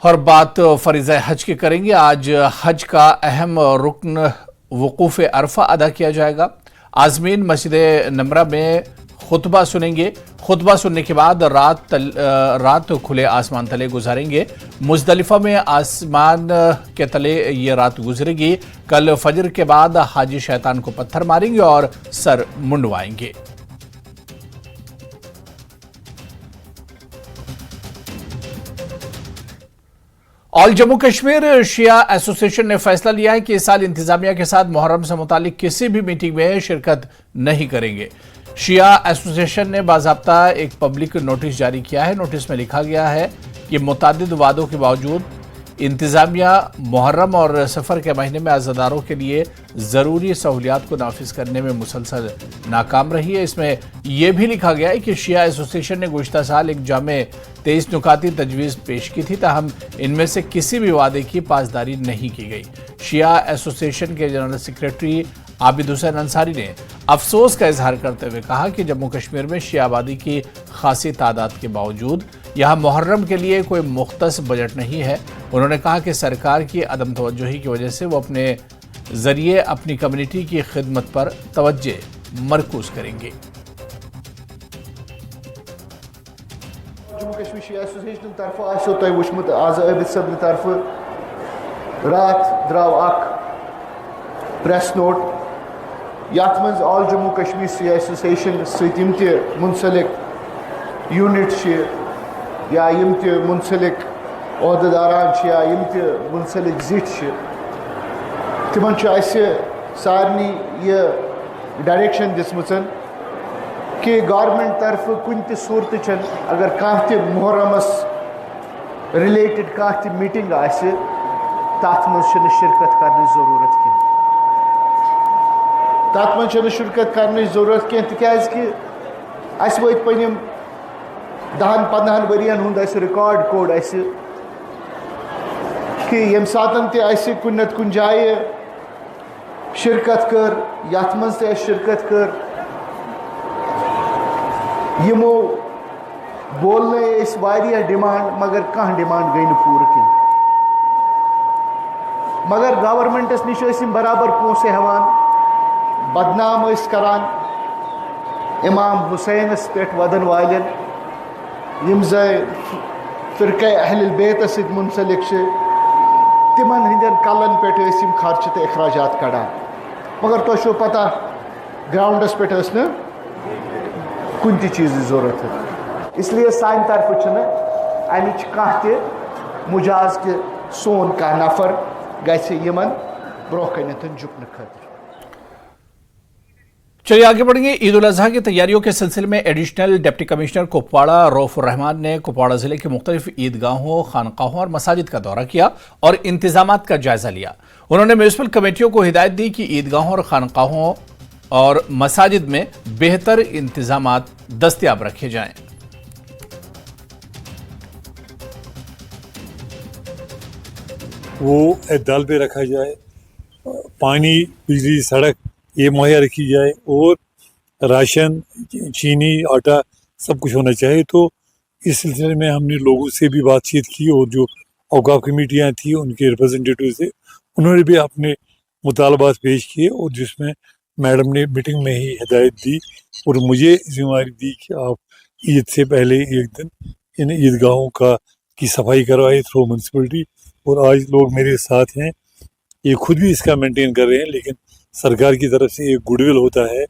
और बात फरीज़ा हज की करेंगे। आज हज का अहम रुकन वकूफ अरफा अदा किया जाएगा। आज़मीन मस्जिद नमरा में खुतबा सुनेंगे। खुतबा सुनने के बाद रात खुले आसमान तले गुजारेंगे। मुज़दलिफा में आसमान के तले ये रात गुजरेगी। कल फजर के बाद हाजी शैतान को पत्थर मारेंगे और सर मुंडवाएंगे। ऑल जम्मू कश्मीर शिया एसोसिएशन ने फैसला लिया है कि इस साल इंतजामिया के साथ मुहर्रम से मुतालिक किसी भी मीटिंग में शिरकत नहीं करेंगे। शिया एसोसिएशन ने बाज़ाब्ता एक पब्लिक नोटिस जारी किया है। नोटिस में लिखा गया है कि मुतादिद वादों के बावजूद इंतजामिया मुहर्रम और सफ़र के महीने में अज़ादारों के लिए ज़रूरी सहूलियात को नाफिज करने में मुसलसल नाकाम रही है। इसमें यह भी लिखा गया है कि शिया एसोसिएशन ने गुज़िश्ता साल एक जामे 23 नुकाती तजवीज़ पेश की थी, ताहम इनमें से किसी भी वादे की पासदारी नहीं की गई। शिया एसोसिएशन के जनरल सेक्रेटरी आबिद हुसैन अंसारी ने अफसोस का इजहार करते हुए कहा कि जम्मू कश्मीर में शिया आबादी की खासी तादाद के बावजूद यहाँ मुहर्रम के लिए कोई मुख्तस बजट नहीं है। उन्होंने कहा कि सरकार की अदम तवज्जोही की वजह से वो अपने जरिए अपनी कम्युनिटी की खिदमत पर तवज्जे मरकूज करेंगे। जम्मू कश्मीर शिया एसोसिएशन तरफ आसो तय वुचमुत आज आबिद सबन तरफ रात द्राव अख प्रेस नोट यात मज ऑल जम्मू कश्मीर शिया एसोसिएशन सत यम ते मुंसलिक यूनिट या यम ते मुंसलिक ओहदेदारान या यम ते मुंसलिक जिट तिमन सारनी ये डायरेक्शन दिसमचन कि गवर्नमेंट तरफ कुन त सूरत चन अगर कह त मुहर्रमस रिलेटेड कह त मीटिंग आसे तथ मज शिरकत करने जरूरत की तथ मज शिरकत करने जरूरत कह तिकाज कि अस वत पनिम 10-15 वरियन हुंद रिकॉर्ड कोड कि यम सातन ते कुन नत कुन जाए शिरकत कर यथ मज ते शिरकत कर यमो बोलने वारिया डिमांड मगर कह डिमांड गई न पूर कह मगर गवर्नमेंटस निश बराबर पोसे हवान बदनाम करान इमाम हुसैनस पे वदन वालन यम फ़िरक़े अहल बैत सत मुंसलिक तिमन हंदन कलन पे खर्च तो अखराजात कड़ान मगर तुम पता ग्राउंडस पे न कुन ती चीज़ जरूरत इसलिए सान तरफ अमिच कह त मुजाज कि सोन कह नफर गमन ब्रोह कन झुकने खतर। चलिए आगे बढ़ेंगे। ईद उल अजहा की तैयारियों के सिलसिले में additional deputy commissioner Kupwara Raufur Rahman ने कुपवाड़ा जिले के मुख्तलिफ ईदगाहों, खानकाहों और मसाजिद का दौरा किया और इंतजामात का जायजा लिया। उन्होंने म्यूनिसिपल कमेटियों को हिदायत दी कि ईदगाहों और खानकाहों और मसाजिद में बेहतर इंतजामात दस्तयाब रखे जाएं। वो एतदाल पे रखा जाए, पानी, बिजली, सड़क ये मुहैया रखी जाए और राशन, चीनी, आटा सब कुछ होना चाहिए। तो इस सिलसिले में हमने लोगों से भी बातचीत की और जो औकाफ कमेटियाँ थी उनके रिप्रेजेंटेटिव से उन्होंने भी अपने मुतालबात पेश किए और जिसमें मैडम ने मीटिंग में ही हिदायत दी और मुझे जिम्मेदारी दी कि आप ईद से पहले एक दिन इन ईदगाहों की सफाई करवाए थ्रू म्यूनसिपलिटी। और आज लोग मेरे साथ हैं, ये खुद भी इसका मेंटेन कर रहे हैं, लेकिन सरकार की तरफ से एक गुडविल होता है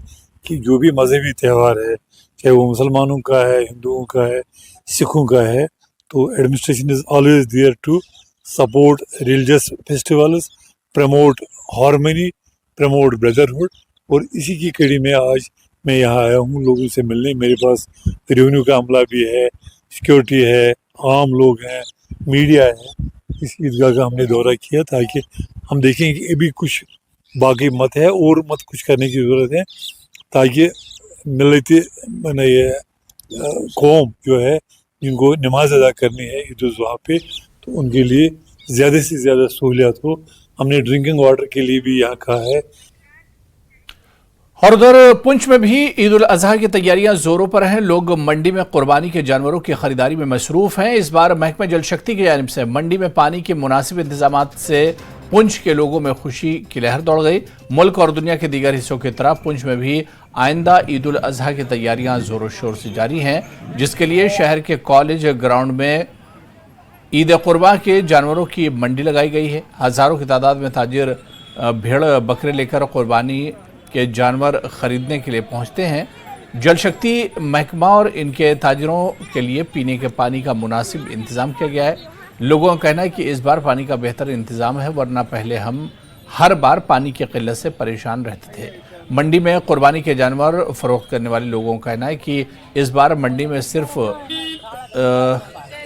कि जो भी मजहबी त्यौहार है, चाहे वो मुसलमानों का है, हिंदुओं का है, सिखों का है, तो administration is always there to support religious festivals, promote harmony, promote brotherhood. और इसी की कड़ी में आज मैं यहाँ आया हूँ लोगों से मिलने। मेरे पास रेवेन्यू का अमला भी है, सिक्योरिटी है, आम लोग हैं, मीडिया है। इस ईदगाह का हमने दौरा किया ताकि हम देखें कि अभी कुछ बाकी मत है और मत कुछ करने की ज़रूरत है, ताकि मिलती मैंने ये कौम जो है जिनको नमाज अदा करनी है ईद उल जुहा पे, तो उनके लिए ज़्यादा से ज़्यादा सहूलियात हो। हमने ड्रिंकिंग वाटर के लिए भी यहाँ कहा है। और उधर पुंछ में भी ईद उल अजहा की तैयारियां जोरों पर हैं। लोग मंडी में कुर्बानी के जानवरों की खरीदारी में मसरूफ हैं। इस बार महकमा जल शक्ति की जानिब से मंडी में पानी के मुनासिब इंतजाम से पुंछ के लोगों में खुशी की लहर दौड़ गई। मुल्क और दुनिया के दीगर हिस्सों की तरह पुंछ में भी आइंदा ईद उल अजहा की तैयारियां जोरों शोर से जारी हैं, जिसके लिए शहर के कॉलेज ग्राउंड में ईद कुर्बान के जानवरों की मंडी लगाई गई है। हजारों की तादाद में ताजिर भेड़ बकरे लेकर कुर्बानी के जानवर खरीदने के लिए पहुंचते हैं। जल शक्ति महकमा और इनके ताजिरों के लिए पीने के पानी का मुनासिब इंतजाम किया गया है। लोगों का कहना है कि इस बार पानी का बेहतर इंतजाम है, वरना पहले हम हर बार पानी की किल्लत से परेशान रहते थे। मंडी में कुर्बानी के जानवर फरोख्त करने वाले लोगों का कहना है कि इस बार मंडी में सिर्फ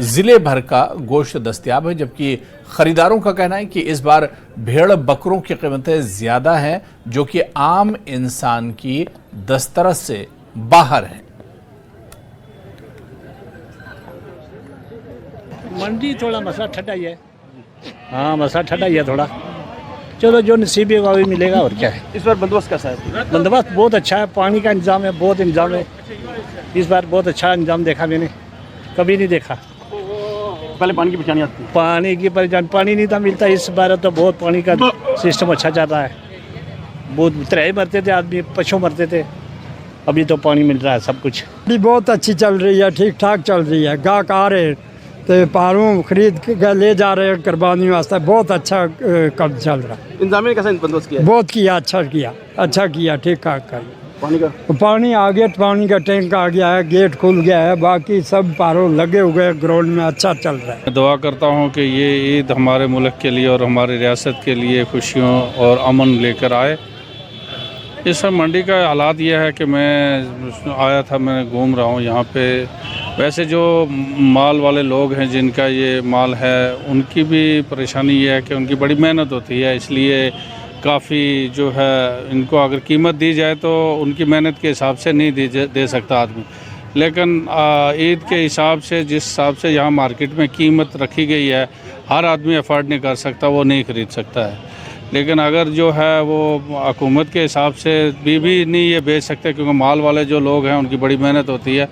जिले भर का गोश्त दस्तयाब है, जबकि खरीदारों का कहना है कि इस बार भेड़ बकरों की कीमतें ज्यादा हैं, जो कि आम इंसान की दस्तरस से बाहर है। मंडी थोड़ा मसला ठंडा ही है। हाँ, मसला ठंडा ही है थोड़ा। चलो जो नसीब है वही मिलेगा, और क्या है। इस बार बंदोबस्त कैसा है? बंदोबस्त बहुत अच्छा है, पानी का इंतजाम है, बहुत इंतजाम है। इस बार बहुत अच्छा इंतजाम देखा मैंने, कभी नहीं देखा। पहले पानी की परेशानी आती है। पानी की परेशानी, पानी नहीं था मिलता। इस बार तो बहुत पानी का सिस्टम अच्छा चल रहा है। बहुत तरह मरते थे आदमी, पशु मरते थे, अभी तो पानी मिल रहा है सब कुछ। भी बहुत अच्छी चल रही है, ठीक ठाक चल रही है। गाहक आ रहे तो पारों खरीद के ले जा रहे हैं कुर्बानी वास्ते। बहुत अच्छा काम चल रहा है। इंतजाम कैसा बंदोबस्त किया? बहुत किया, अच्छा किया, ठीक ठाक कर। पानी आ गया, पानी का टैंक आ गया है, गेट खुल गया है, बाकी सब पारों लगे हुए ग्राउंड में अच्छा चल रहा है। मैं दुआ करता हूँ कि ये ईद हमारे मुल्क के लिए और हमारी रियासत के लिए खुशियों और अमन लेकर आए। इस मंडी का हालात ये है कि मैं आया था, मैं घूम रहा हूँ यहाँ पे। वैसे जो माल वाले लोग हैं जिनका ये माल है, उनकी भी परेशानी ये है कि उनकी बड़ी मेहनत होती है, इसलिए काफ़ी जो है इनको अगर कीमत दी जाए तो उनकी मेहनत के हिसाब से नहीं दे सकता आदमी। लेकिन ईद के हिसाब से जिस हिसाब से यहाँ मार्केट में कीमत रखी गई है, हर आदमी अफोर्ड नहीं कर सकता, वो नहीं ख़रीद सकता है। लेकिन अगर जो है वो हुकूमत के हिसाब से भी नहीं ये बेच सकते, क्योंकि माल वाले जो लोग हैं उनकी बड़ी मेहनत होती है।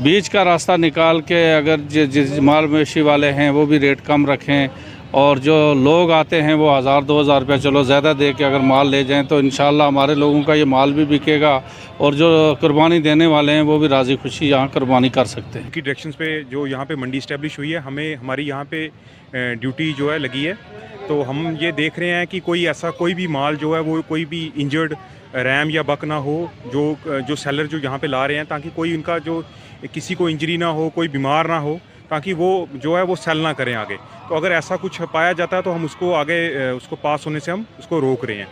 बीच का रास्ता निकाल के अगर जिस माल मवेशी वाले हैं वो भी रेट कम रखें, और जो लोग आते हैं वो 1000-2000 रुपये चलो ज़्यादा दे के अगर माल ले जाएं, तो इंशाल्लाह हमारे लोगों का ये माल भी बिकेगा, और जो कुर्बानी देने वाले हैं वो भी राज़ी खुशी यहाँ कुर्बानी कर सकते हैं। की डायरेक्शंस पे जो यहाँ पे मंडी इस्टेब्लिश हुई है, हमें हमारी यहाँ पे ड्यूटी जो है लगी है, तो हम ये देख रहे हैं कि कोई भी माल जो है वो कोई भी इंजर्ड रैम या बक ना हो, जो सेलर जो यहाँ पे ला रहे हैं, ताकि कोई उनका जो किसी को इंजरी ना हो, कोई बीमार ना हो, ताकि वो जो है वो सेल ना करें आगे। तो अगर ऐसा कुछ पाया जाता है तो हम उसको आगे उसको पास होने से हम उसको रोक रहे हैं।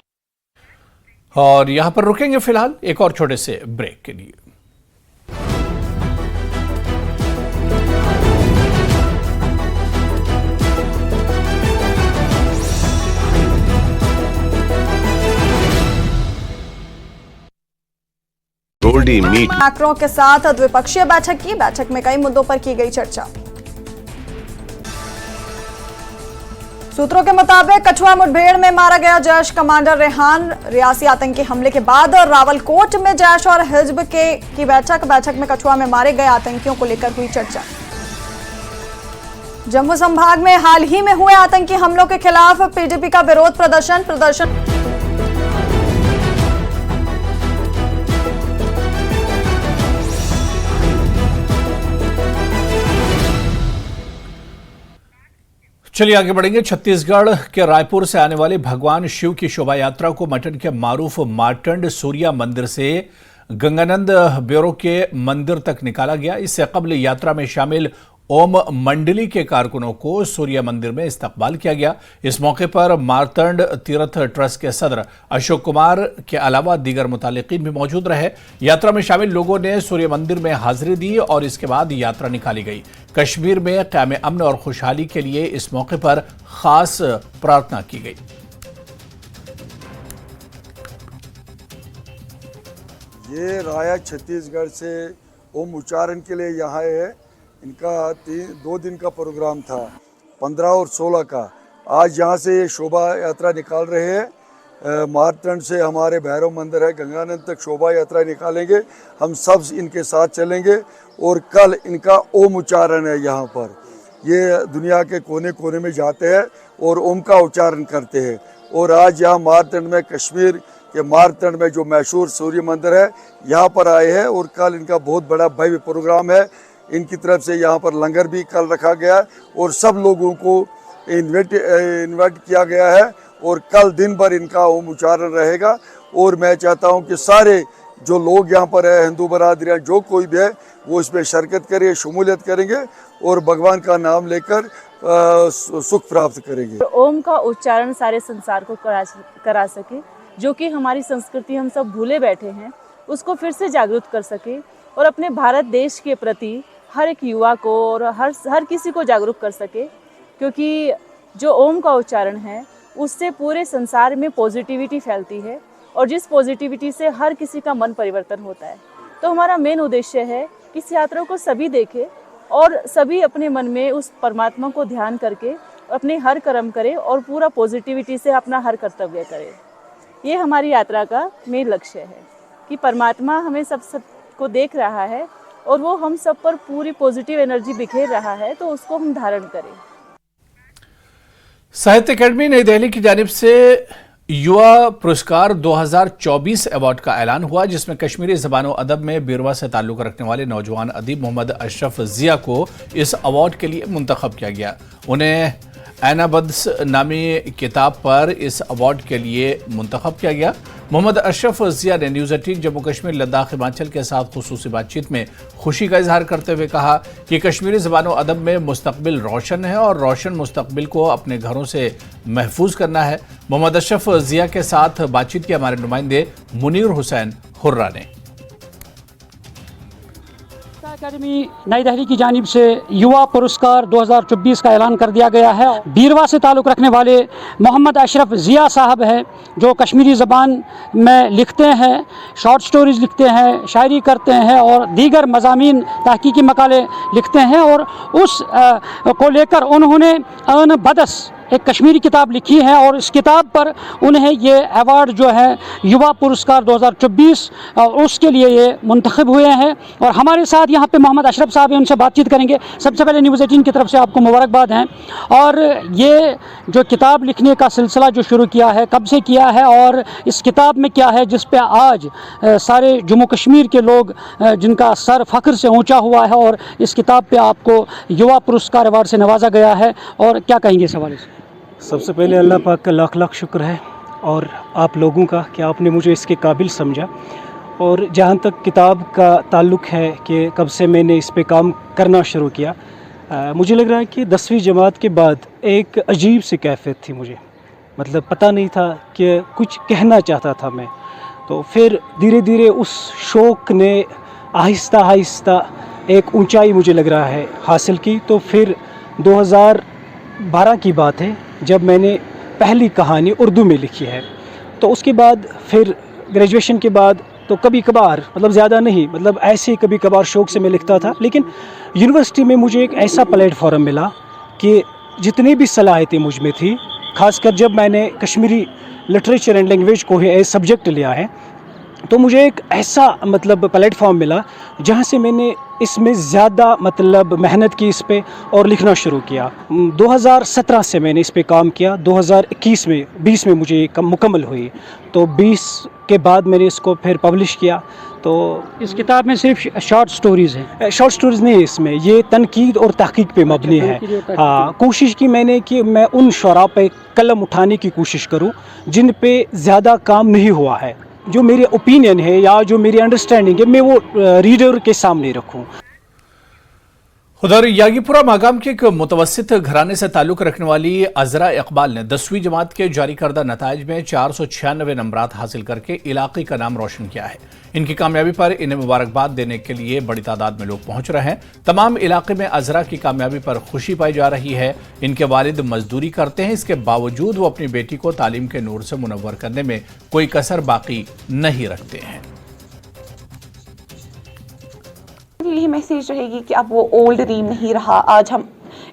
और यहां पर रुकेंगे फिलहाल एक और छोटे से ब्रेक के लिए। मैक्रों के साथ द्विपक्षीय बैठक की। बैठक में कई मुद्दों पर की गई चर्चा। सूत्रों के मुताबिक कछुआ मुठभेड़ में मारा गया जैश कमांडर रेहान। रियासी आतंकी हमले के बाद रावलकोट में जैश और हिज्ब की बैठक में कछुआ में मारे गए आतंकियों को लेकर हुई चर्चा। जम्मू संभाग में हाल ही में हुए आतंकी हमलों के खिलाफ पीडीपी का विरोध प्रदर्शन। चलिए आगे बढ़ेंगे। छत्तीसगढ़ के रायपुर से आने वाली भगवान शिव की शोभा यात्रा को मटन के मारूफ मार्तंड सूर्या मंदिर से गंगानंद ब्यूरो के मंदिर तक निकाला गया। इससे कबल यात्रा में शामिल ओम मंडली के कारकुनों को सूर्य मंदिर में इस्तकबाल किया गया। इस मौके पर मार्तंड तीर्थ ट्रस्ट के सदर अशोक कुमार के अलावा दीगर मुतालिकीन भी मौजूद रहे। यात्रा में शामिल लोगों ने सूर्य मंदिर में हाजिरी दी और इसके बाद यात्रा निकाली गई। कश्मीर में क़याम अमन और खुशहाली के लिए इस मौके पर खास प्रार्थना की गई। ये राया छत्तीसगढ़ से ओम उच्चारण के लिए यहाँ है। इनका 2 दिन का प्रोग्राम था, 15 और 16 का। आज यहाँ से ये शोभा यात्रा निकाल रहे हैं। मार्तंड से हमारे भैरव मंदिर है, गंगानंद तक शोभा यात्रा निकालेंगे। हम सब इनके साथ चलेंगे और कल इनका ओम उच्चारण है। यहाँ पर ये दुनिया के कोने कोने में जाते हैं और ओम का उच्चारण करते हैं। और आज यहाँ मार्तंड में, कश्मीर के मार्तंड में जो मशहूर सूर्य मंदिर है, यहाँ पर आए हैं और कल इनका बहुत बड़ा भव्य प्रोग्राम है। इनकी तरफ से यहाँ पर लंगर भी कल रखा गया और सब लोगों को इन्वाइट किया गया है और कल दिन भर इनका ओम उच्चारण रहेगा। और मैं चाहता हूँ कि सारे जो लोग यहाँ पर है, हिंदू बरादरियाँ, जो कोई भी है, वो इसमें शिरकत करें, शमूलियत करेंगे और भगवान का नाम लेकर सुख प्राप्त करेंगे। ओम का उच्चारण सारे संसार को करा सके, जो कि हमारी संस्कृति हम सब भूले बैठे हैं, उसको फिर से जागरूक कर सके और अपने भारत देश के प्रति हर एक युवा को और हर किसी को जागरूक कर सके। क्योंकि जो ओम का उच्चारण है उससे पूरे संसार में पॉजिटिविटी फैलती है और जिस पॉजिटिविटी से हर किसी का मन परिवर्तन होता है। तो हमारा मेन उद्देश्य है कि इस यात्रा को सभी देखें और सभी अपने मन में उस परमात्मा को ध्यान करके अपने हर कर्म करें और पूरा पॉजिटिविटी से अपना हर कर्तव्य करें। ये हमारी यात्रा का मेन लक्ष्य है कि परमात्मा हमें सबको देख रहा है और वो हम सब पर पूरी पॉजिटिव एनर्जी बिखेर रहा है, तो उसको हम धारण करें। साहित्य अकेडमी नई दिल्ली की जानिब से युवा पुरस्कार 2024 अवार्ड का ऐलान हुआ, जिसमें कश्मीरी ज़बान और अदब में बीरवा से ताल्लुक़ रखने वाले नौजवान अदीब मोहम्मद अशरफ ज़िया को इस अवार्ड के लिए मुंतखब किया गया। उन्हें ऐनाबद्स नामी किताब पर इस अवार्ड के लिए मुंतखब किया गया। मोहम्मद अशरफ ज़िया ने न्यूज़ 18 जम्मू कश्मीर लद्दाख हिमाचल के साथ खुसूसी बातचीत में खुशी का इजहार करते हुए कहा कि कश्मीरी ज़बान और अदब में मुस्तकबिल रोशन है और रोशन मुस्तकबिल को अपने घरों से महफूज करना है। मोहम्मद अशरफ ज़िया के साथ बातचीत की हमारे नुमाइंदे मुनीर हुसैन हुर्रा ने। अकेडमी नई दिल्ली की जानिब से युवा पुरस्कार 2024 का ऐलान कर दिया गया है। बीरवा से ताल्लुक़ रखने वाले मोहम्मद अशरफ ज़िया साहब हैं, जो कश्मीरी ज़बान में लिखते हैं, शॉर्ट स्टोरीज़ लिखते हैं, शायरी करते हैं और दीगर मज़ामीन तहकीकी मकाले लिखते हैं। और उस को लेकर उन्होंने ऐनाबद्स एक कश्मीरी किताब लिखी है और इस किताब पर उन्हें ये अवार्ड जो है युवा पुरस्कार 2024 उसके लिए ये मुंतखब हुए हैं। और हमारे साथ यहाँ पे मोहम्मद अशरफ साहब हैं, उनसे बातचीत करेंगे। सबसे पहले न्यूज़ 18 की तरफ से आपको मुबारकबाद हैं। और ये जो किताब लिखने का सिलसिला जो शुरू किया है, कब से किया है और इस किताब में क्या है जिस पे आज सारे जम्मू कश्मीर के लोग जिनका सर फ़ख्र से ऊँचा हुआ है, और इस किताब पर आपको युवा पुरस्कार अवार्ड से नवाजा गया है, और क्या कहेंगे इस हवाले से? सबसे पहले अल्लाह पाक का लाख लाख शुक्र है और आप लोगों का कि आपने मुझे इसके काबिल समझा। और जहाँ तक किताब का ताल्लुक़ है कि कब से मैंने इस पे काम करना शुरू किया, मुझे लग रहा है कि 10वीं जमात के बाद एक अजीब सी कैफियत थी मुझे। मतलब पता नहीं था कि कुछ कहना चाहता था मैं। तो फिर धीरे धीरे उस शौक़ ने आहिस्ता आहिस्ता एक ऊंचाई मुझे लग रहा है हासिल की। तो फिर 2012 की बात है जब मैंने पहली कहानी उर्दू में लिखी है। तो उसके बाद फिर ग्रेजुएशन के बाद तो कभी कभार, मतलब ज़्यादा नहीं, मतलब ऐसे कभी कभार शौक़ से मैं लिखता था। लेकिन यूनिवर्सिटी में मुझे एक ऐसा प्लेटफॉर्म मिला कि जितनी भी सलाहियतें मुझ में थी, ख़ासकर जब मैंने कश्मीरी लिटरेचर एंड लैंग्वेज को एज सब्जेक्ट लिया है, तो मुझे एक ऐसा मतलब प्लेटफॉर्म मिला जहाँ से मैंने इसमें ज़्यादा मतलब मेहनत की इस पे और लिखना शुरू किया। 2017 से मैंने इस पे काम किया, 2021 में 20 में मुझे ये मुकम्मल हुई, तो 20 के बाद मैंने इसको फिर पब्लिश किया। तो इस किताब में सिर्फ शॉर्ट स्टोरीज़ हैं? शॉर्ट स्टोरीज़ नहीं, इसमें ये तनकीद और तहकीक पे मबनी है। हाँ, कोशिश की मैंने कि मैं उन शोरा पे कलम उठाने की कोशिश करूं जिन पे ज़्यादा काम नहीं हुआ है, जो मेरे ओपिनियन है या जो मेरी अंडरस्टैंडिंग है मैं वो रीडर के सामने रखूं। उधर यागीपुरा मकाम के एक मुतवस्सित घराने से ताल्लुक रखने वाली अजरा इकबाल ने 10वीं जमात के जारी करदा नताइज में 496 नंबरात हासिल करके इलाके का नाम रोशन किया है। इनकी कामयाबी पर इन्हें मुबारकबाद देने के लिए बड़ी तादाद में लोग पहुंच रहे हैं। तमाम इलाके में अजरा की कामयाबी पर खुशी पाई जा रही है। इनके वालिद मजदूरी करते हैं, इसके बावजूद वो अपनी बेटी को तालीम के नूर से मुनव्वर करने में कोई कसर बाकी नहीं रखते हैं। यही मैसेज रहेगी कि अब वो ओल्ड रीम नहीं रहा। आज हम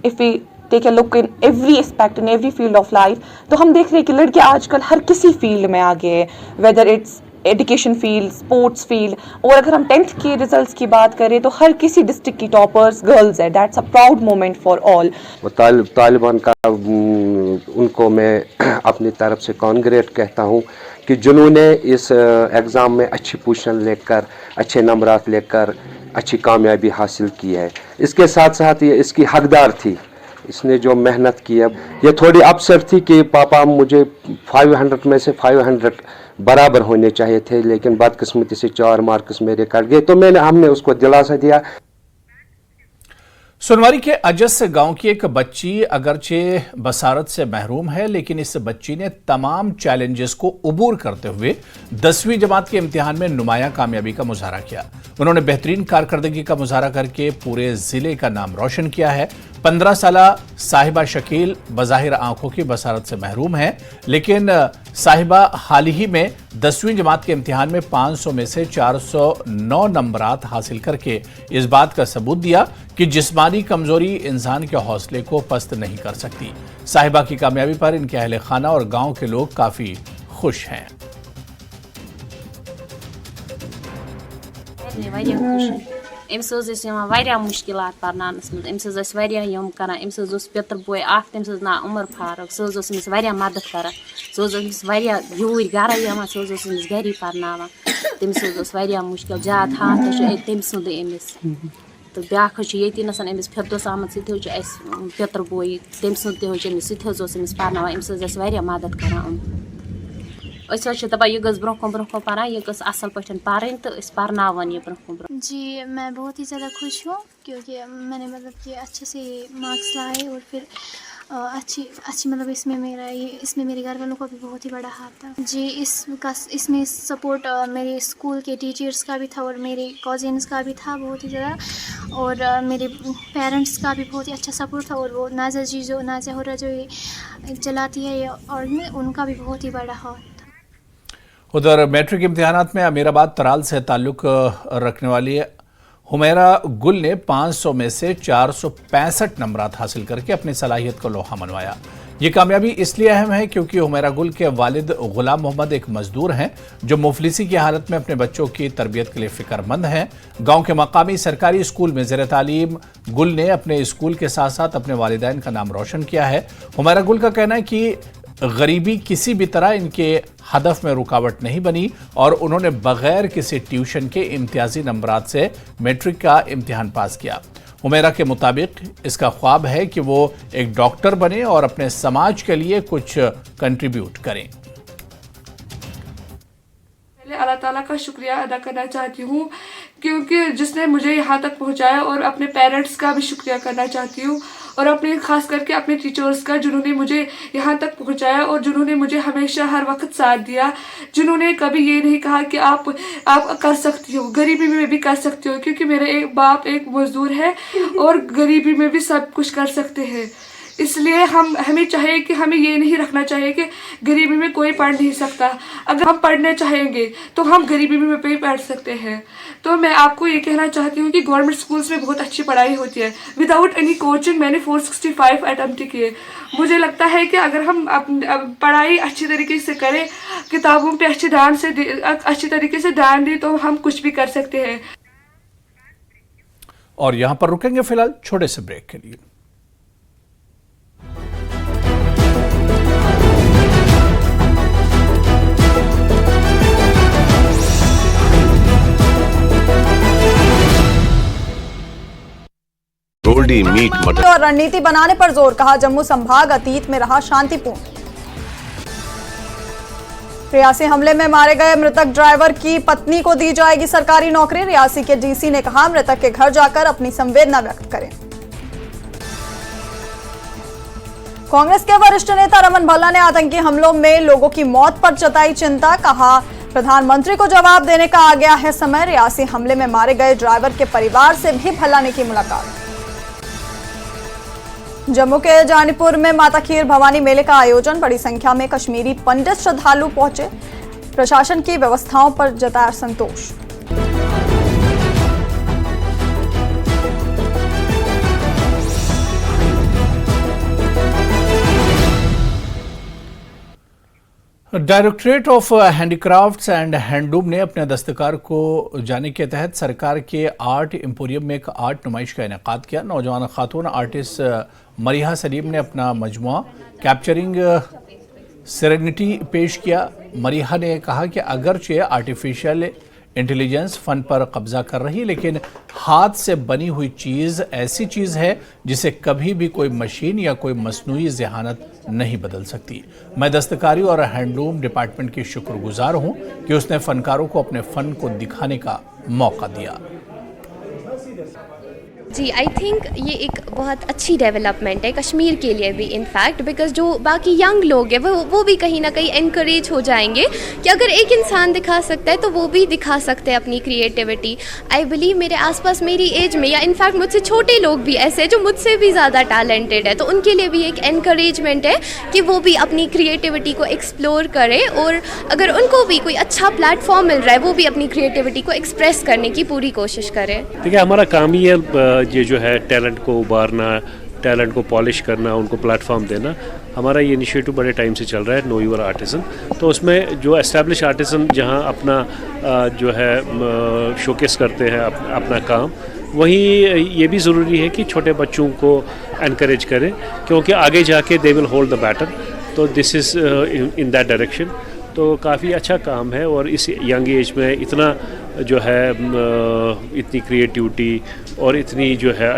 if we take a look in every aspect in every field of life, तो हम देख रहे हैं कि लड़के आजकल हर किसी फील्ड में आगे हैं, whether it's education field, sports field, और अगर हम 10th के रिजल्ट्स की बात करें तो हर किसी डिस्ट्रिक्ट की टॉपर्स गर्ल्स है। That's a proud moment for all. Taliban का उनको मैं अपनी तरफ से कांग्रेट कहता हूँ कि जिन्होंने इस एग्ज़ाम में अच्छी पोजीशन लेकर, अच्छे नंबरात लेकर अच्छी कामयाबी हासिल की है। इसके साथ साथ ये इसकी हकदार थी, इसने जो मेहनत की है। ये थोड़ी अपसेट थी कि पापा मुझे 500 में से 500 बराबर होने चाहिए थे, लेकिन बदकिस्मती से 4 मार्क्स मेरे कट गए, तो हमने उसको दिलासा दिया। सुनवारी के अजस गांव की एक बच्ची अगरचे बसारत से महरूम है, लेकिन इस बच्ची ने तमाम चैलेंजेस को उबूर करते हुए 10वीं जमात के इम्तिहान में नुमाया कामयाबी का मुजाहरा किया। उन्होंने बेहतरीन कारकर्दगी का मुजाहरा करके पूरे जिले का नाम रोशन किया है। 15 साला साहिबा शकील बज़ाहिर आंखों की बसारत से महरूम है, लेकिन साहिबा हाल ही में 10वीं जमात के इम्तिहान में 500 में से 409 नंबरात हासिल करके इस बात का सबूत दिया कि जिस्मानी कमजोरी इंसान के हौसले को पस्त नहीं कर सकती। साहिबा की कामयाबी पर इनके अहले खाना और गांव के लोग काफी खुश हैं। मुश्किलात परनानस मज अम्स यम करान अम्स पितर बोय तम्स ना उमर फारूक सह मदद करान सह यूर गर यवान सह गरी परनावान तम्स मुश्किल जाद हाथ तम सुंद अमिस तो ब्याख यतीनस अमिस फिरदौस अहमद सह पितर बोय तम सुंद तमिस परनावान अम्स मदद करान दपा यह गस ब्रोह ब्रोह पान यह गस असल पे पान तो परनावन यह ब्रोह ब्रोह। जी मैं बहुत ही ज़्यादा खुश हूँ क्योंकि मैंने मतलब कि अच्छे से मार्क्स लाए और फिर अच्छी मतलब इसमें मेरे घर वालों का भी बहुत ही बड़ा हाथ था जी। इसमें सपोर्ट मेरे स्कूल के टीचर्स का भी था और मेरे कज़िन्स का भी था बहुत ही ज़्यादा, और मेरे पेरेंट्स का भी बहुत ही अच्छा सपोर्ट था, और वो नाज़ा जी जो नाज़ा हुर्रा जो ये चलाती है और उनका भी बहुत ही बड़ा हाथ। उधर मैट्रिक इम्तिहानात में अमीराबाद तराल से ताल्लुक रखने वाली हुमैरा गुल ने 500 में से 465 नंबरात हासिल करके अपनी सलाहियत को लोहा मनवाया। ये कामयाबी इसलिए अहम है क्योंकि हुमैरा गुल के वालिद गुलाम मोहम्मद एक मजदूर हैं जो मुफलिसी की हालत में अपने बच्चों की तरबियत के लिए फिक्रमंद हैं। गांव के मकामी सरकारी स्कूल में ज़ेर तालीम गुल ने अपने स्कूल के साथ साथ अपने वालिदैन का नाम रोशन किया है। हुमैरा गुल का कहना है कि गरीबी किसी भी तरह इनके हदफ में रुकावट नहीं बनी और उन्होंने बगैर किसी ट्यूशन के इम्तियाजी नंबरात से मैट्रिक का इम्तिहान पास किया। हुमैरा के मुताबिक इसका ख्वाब है कि वो एक डॉक्टर बने और अपने समाज के लिए कुछ कंट्रीब्यूट करें। पहले अल्लाह ताला का शुक्रिया अदा करना चाहती हूँ क्योंकि जिसने मुझे यहाँ तक पहुँचाया, और अपने पेरेंट्स का भी शुक्रिया करना चाहती हूँ, और अपने खास करके अपने टीचर्स का जिन्होंने मुझे यहाँ तक पहुँचाया और जिन्होंने मुझे हमेशा हर वक्त साथ दिया, जिन्होंने कभी ये नहीं कहा कि आप कर सकती हो, गरीबी में भी कर सकती हो, क्योंकि मेरा एक बाप एक मजदूर है और गरीबी में भी सब कुछ कर सकते हैं। इसलिए हमें चाहिए कि हमें ये नहीं रखना चाहिए कि गरीबी में कोई पढ़ नहीं सकता। अगर हम पढ़ना चाहेंगे तो हम गरीबी में भी पढ़ सकते हैं। तो मैं आपको ये कहना चाहती हूँ कि गवर्नमेंट स्कूल्स में बहुत अच्छी पढ़ाई होती है। विदाउट एनी कोचिंग मैंने 465 अटेम्प्ट किए। मुझे लगता है कि अगर हम पढ़ाई अच्छी तरीके से करें, किताबों पे अच्छी तरीके से ध्यान दें तो हम कुछ भी कर सकते हैं। और यहां पर रुकेंगे फिलहाल छोटे से ब्रेक के लिए। गोल्डी मीट मटन और रणनीति बनाने पर जोर, कहा जम्मू संभाग अतीत में रहा शांतिपूर्ण। रियासी हमले में मारे गए मृतक ड्राइवर की पत्नी को दी जाएगी सरकारी नौकरी, रियासी के डीसी ने कहा मृतक के घर जाकर अपनी संवेदना व्यक्त करें। कांग्रेस के वरिष्ठ नेता रमन भल्ला ने आतंकी हमलों में लोगों की मौत पर जताई चिंता, कहा प्रधानमंत्री को जवाब देने का आ गया है समय, रियासी हमले में मारे गए ड्राइवर के परिवार से भी भल्ला ने की मुलाकात। जम्मू के जानीपुर में माता खीर भवानी मेले का आयोजन, बड़ी संख्या में कश्मीरी पंडित श्रद्धालु पहुंचे, प्रशासन की व्यवस्थाओं पर जताया संतोष। Directorate of handicrafts and handloom ने अपने दस्तकार को जाने के तहत सरकार के आर्ट एम्पोरियम में एक आर्ट नुमाइश का इनेकाद किया। नौजवान खातून आर्टिस्ट मरीहा सलीम ने अपना मजमुआ कैप्चरिंग सेरेनिटी पेश किया। मरीहा ने कहा कि अगरचे आर्टिफिशियल इंटेलिजेंस फन पर कब्जा कर रही है, लेकिन हाथ से बनी हुई चीज़ ऐसी चीज़ है जिसे कभी भी कोई मशीन या कोई मसनूई ज़हानत नहीं बदल सकती। मैं दस्तकारी और हैंडलूम डिपार्टमेंट की शुक्रगुजार हूं कि उसने फनकारों को अपने फ़न को दिखाने का मौका दिया। जी आई थिंक ये एक बहुत अच्छी डेवलपमेंट है कश्मीर के लिए भी, इनफैक्ट बिकॉज जो बाकी यंग लोग हैं वो भी कहीं ना कहीं इनकरेज हो जाएंगे कि अगर एक इंसान दिखा सकता है तो वो भी दिखा सकते हैं अपनी क्रिएटिविटी। आई बिलीव मेरे आसपास मेरी एज में या इनफैक्ट मुझसे छोटे लोग भी ऐसे हैं जो मुझसे भी ज़्यादा टैलेंटेड है, तो उनके लिए भी एक एनकरेजमेंट है कि वो भी अपनी क्रिएटिविटी को एक्सप्लोर करें और अगर उनको भी कोई अच्छा प्लेटफॉर्म मिल रहा है वो भी अपनी क्रिएटिविटी को एक्सप्रेस करने की पूरी कोशिश करें। देखिए हमारा काम ही है ये जो है टैलेंट को उभारना, टैलेंट को पॉलिश करना, उनको प्लेटफॉर्म देना। हमारा ये इनिशिएटिव बड़े टाइम से चल रहा है नो योर आर्टिसन, तो उसमें जो एस्टैब्लिश आर्टिसन जहां अपना जो है शोकेस करते हैं अपना काम, वहीं ये भी ज़रूरी है कि छोटे बच्चों को एनकरेज करें क्योंकि आगे जाके they will hold the battle. तो this is in that direction. तो काफ़ी अच्छा काम है और इस यंग एज में इतना जो है इतनी क्रिएटिविटी और इतनी जो है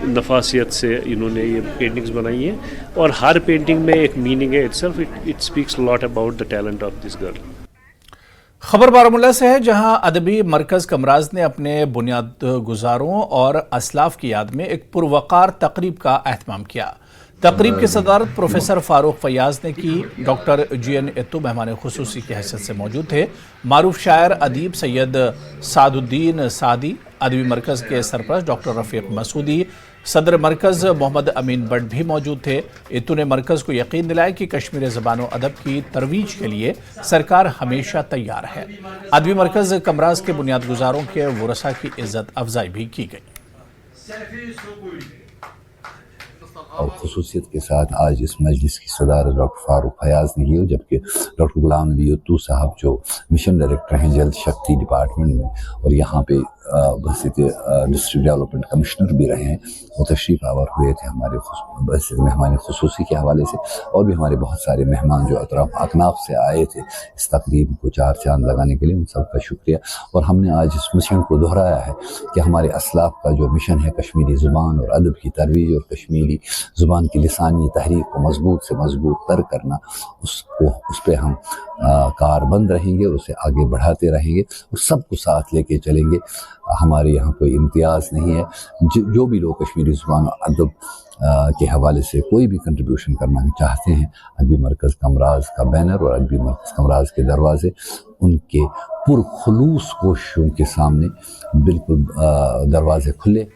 नफासियत से इन्होंने ये पेंटिंग्स बनाई हैं और हर पेंटिंग में एक मीनिंग है itself. It speaks lot about the talent of this girl. खबर बारामूला से है, जहां अदबी मरकज कमराज ने अपने बुनियाद गुजारों और असलाफ की याद में एक पुरवकार तकरीब का एहतमाम किया। तकरीब की सदारत प्रोफेसर फारूक फयाज ने की। डॉक्टर GN एत्तू मेहमान खुसूसी की हैसियत से मौजूद थे। मारूफ शायर अदीब सैयद सादुद्दीन सादी, अदबी मरकज़ के सरपरस्त डॉक्टर रफ़ीक मसूदी, सदर मरकज़ मोहम्मद अमीन बट भी मौजूद थे। एत्तू ने मरकज़ को यकीन दिलाया कि कश्मीरी ज़बान व अदब की तरवीज के लिए सरकार हमेशा तैयार है। अदबी मरकज़ कमराज के बुनियाद गुजारों के वरसा की इज़्ज़त अफजाई भी की गई। और खुसूसियत के साथ आज इस मजलिस की सदारत डॉक्टर फारूक फयाज ने की, जबकि डॉक्टर गुलाम नबी एत्तू साहब जो मिशन डायरेक्टर हैं जल शक्ति डिपार्टमेंट में और यहाँ पे डिस्ट्रिक्ट डेवलपमेंट कमिश्नर भी रहे हैं, वो तशरीफ़ आवर हुए थे हमारे मेहमान खुसूसी के हवाले से। और भी हमारे बहुत सारे मेहमान जो अतराफ अकनाफ से आए थे इस तकरीब को चार चांद लगाने के लिए, उन सबका शुक्रिया। और हमने आज इस मिशन को दोहराया है कि हमारे असलाफ का जो मिशन है कश्मीरी ज़ुबान और अदब की तरवीज और कश्मीरी ज़ुबान की लिसानी तहरीक को मजबूत से मजबूत तर करना, उस पर हम कारबंद रहेंगे और उसे आगे बढ़ाते रहेंगे और सबको साथ लेके चलेंगे। हमारे यहाँ कोई इम्तियाज़ नहीं है। जो भी लोग कश्मीरी ज़ुबान और अदब के हवाले से कोई भी कंट्रीब्यूशन करना चाहते हैं, अदबी मरकज़ कमराज का बैनर और अदबी मरकज़ कमराज के दरवाजे उनके पुरखुलूस कोशिशों के सामने बिल्कुल दरवाजे खुले।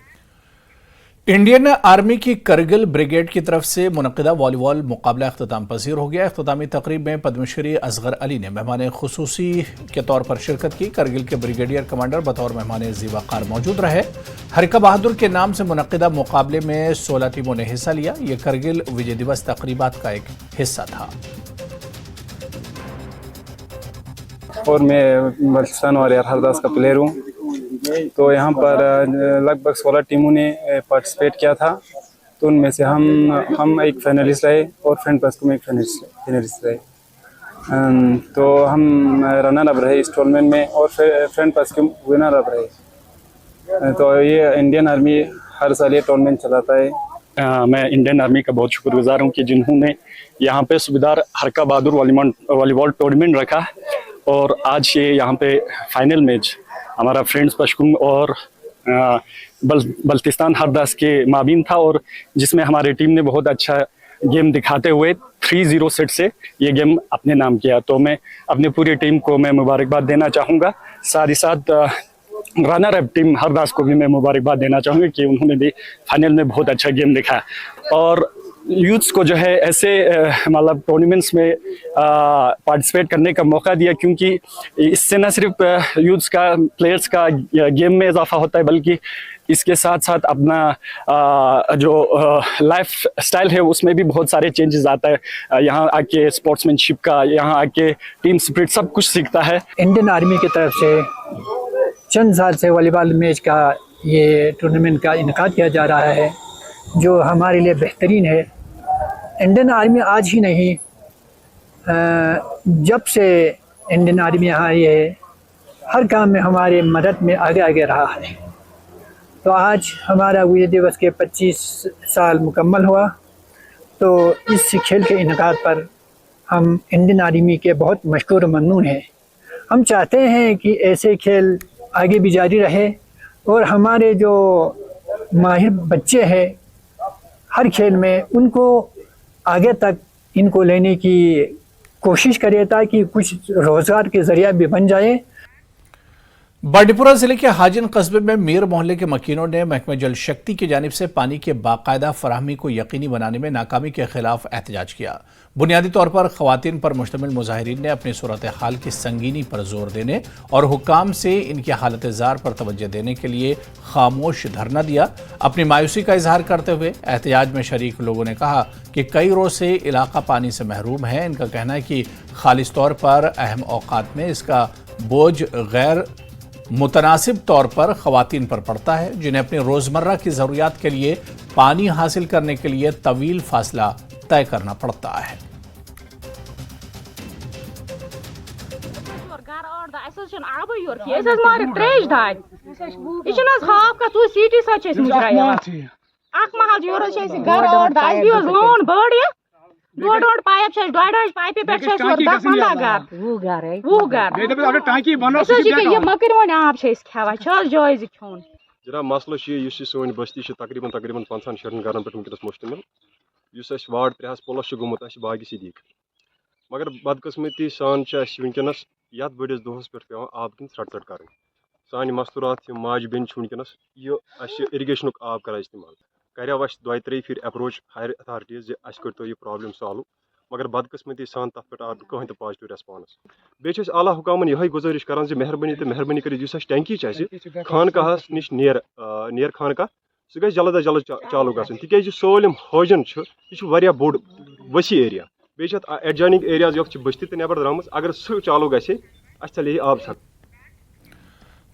इंडियन आर्मी की करगिल ब्रिगेड की तरफ से मुनक़िदा वॉलीबॉल मुकाबला अख्ताम पसीर हो गया। अख्तामी तकरीब में पद्मश्री असगर अली ने मेहमान खुसूसी के तौर पर शिरकत की। करगिल के ब्रिगेडियर कमांडर बतौर मेहमान ज़ीवाकार मौजूद रहे। हरिका बहादुर के नाम से मुनक़िदा मुकाबले में 16 टीमों ने हिस्सा लिया। ये करगिल विजय दिवस तकरीबात का एक हिस्सा था। और मैं पाकिस्तान और हरदास का प्लेयर हूँ तो यहाँ पर लगभग 16 टीमों ने पार्टिसिपेट किया था। तो उनमें से हम एक फाइनलिस्ट रहे और फ्रेंड पस्क में एक फाइनलिस्ट रहे। तो हम रनर अप रहे इस टूर्नामेंट में और फ्रेंड पस्क विनर अप रहे। तो ये इंडियन आर्मी हर साल ये टूर्नामेंट चलाता है। मैं इंडियन आर्मी का बहुत शुक्रगुजार हूँ कि जिन्होंने यहाँ पे सुबेदार हरका बहादुर वॉलीबॉल टूर्नामेंट रखा और आज ये यहाँ पे फाइनल मैच हमारा फ्रेंड्स पशकुम और बल्तिस्तान हरदास के माबीन था और जिसमें हमारी टीम ने बहुत अच्छा गेम दिखाते हुए 3-0 सेट से ये गेम अपने नाम किया। तो मैं अपनी पूरी टीम को मैं मुबारकबाद देना चाहूँगा। साथ ही साथ रनर अप टीम हरदास को भी मैं मुबारकबाद देना चाहूँगा कि उन्होंने भी फाइनल में बहुत अच्छा गेम दिखाया। और यूथ्स को जो है ऐसे मतलब टूर्नामेंट्स में पार्टिसिपेट करने का मौका दिया, क्योंकि इससे न सिर्फ यूथ्स का प्लेयर्स का गेम में इजाफा होता है बल्कि इसके साथ साथ अपना जो लाइफ स्टाइल है उसमें भी बहुत सारे चेंजेस आता है। यहाँ आके स्पोर्ट्समैनशिप का, यहाँ आके टीम स्पिरिट सब कुछ सीखता है। इंडियन आर्मी की तरफ से चंद साल से वॉलीबॉल मैच का ये टूर्नामेंट का इनकाद किया जा रहा है जो हमारे लिए बेहतरीन है। इंडियन आर्मी आज ही नहीं, जब से इंडियन आर्मी यहाँ आई है हर काम में हमारे मदद में आगे आगे रहा है। तो आज हमारा विजय दिवस के 25 साल मुकम्मल हुआ। तो इस खेल के इनकाद पर हम इंडियन आर्मी के बहुत मशकूर और ममनून हैं। हम चाहते हैं कि ऐसे खेल आगे भी जारी रहे और हमारे जो माहिर बच्चे हैं हर खेल में उनको आगे तक इनको लेने की कोशिश करें ताकि कुछ रोज़गार के ज़रिया भी बन जाए। बांडीपुरा जिले के हाजिन कस्बे में मीर मोहल्ले के मकीनों ने महकमा जल शक्ति की जानिब से पानी के बाकायदा फराहमी को यकीनी बनाने में नाकामी के खिलाफ एहतजाज किया। बुनियादी तौर पर खवातीन पर मुश्तमिल मुजाहिरीन ने अपनी सूरत हाल की संगीनी पर जोर देने और हुक्काम से इनकी हालत जार पर तवज्जो देने के लिए खामोश धरना दिया। अपनी मायूसी का इजहार करते हुए एहतजाज में शरीक लोगों ने कहा कि कई रोज से इलाका पानी से महरूम है। इनका कहना है कि खालिस तौर पर अहम औकात में इसका बोझ गैर मुतनासिब तौर पर खवातीन पर पड़ता है, जिन्हें अपनी रोजमर्रा की जरूरियात के लिए पानी हासिल करने के लिए तवील फासला तय करना पड़ता है। डोड पाइप छ डोड पाइप पे छ और 10-15 घर वो घर ये टांकी बनो ये मकर वन आप छ खावा छ जायज खोन जरा मसला छ ये सोन बस्ती छ तकरीबन 50-60 घरन पे वनकस मुश्तमिल युस अस वार्ड 3 प्लस छ गुमत अस बागी सिद्दीक मगर बदकिस्मती सान छ अस वनकस यात बड़िस दोहस पे पेवान आब किन सट सट करन सान मस्तूरात माज बेन छ वनकस ये अस इरिगेशन आब कर इस्तेमाल करो अस 2-3 फिर अप्रोच हायर अथॉरिटीज अस कर ये प्रॉब्लम सॉल्व मगर बदकिस्मती सान तथ पे आव कहीं तो पॉजिटिव रेस्पॉन्स बेच आला हुकामन यह गुजारिश करान मेहरबानी तो मेहरबानी कर टैंकी खानकाह निश नियर खानकाह सह गई जल्द अज जल्द चालू गन तिज सोलम हजन यह बोड़ वसी एरिया बे एडजॉइनिंग एरियाज यो बस्ती तो नबर द्राम अगर सह चालू गए चले आब सक।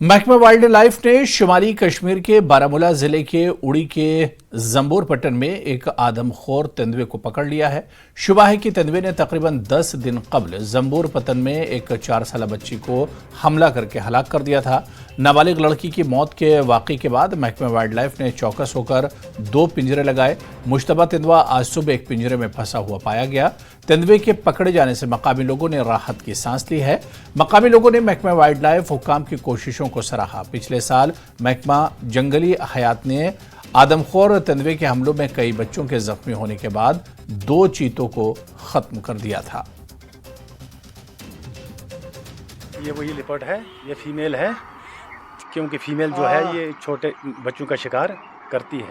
महकमा वाइल्ड लाइफ ने शुमाली कश्मीर के बारामूला जिले के उड़ी के जंबूर पट्टन में एक आदमखोर तेंदुए को पकड़ लिया है। शुबा है कि तेंदुए ने तकरीबन 10 दिन कबल जंबूर पट्टन में एक 4 साल बच्ची को हमला करके हलाक कर दिया था। नाबालिग लड़की की मौत के वाक़े के बाद महकमा वाइल्ड लाइफ ने चौकस होकर 2 पिंजरे लगाए। मुश्तबा तेंदुआ आज सुबह एक पिंजरे में फंसा हुआ पाया गया। तेंदुए के पकड़े जाने से मकामी लोगों ने राहत की सांस ली है। मकामी लोगों ने महकमा वाइल्ड लाइफ हुक्काम की कोशिशों को सराहा। पिछले साल महकमा जंगली हयात ने आदमखोर तेंदुए के हमलों में कई बच्चों के जख्मी होने के बाद 2 चीतों को खत्म कर दिया था। ये वही लिपर्ड है, ये फीमेल है, क्योंकि फीमेल जो है ये छोटे बच्चों का शिकार करती है।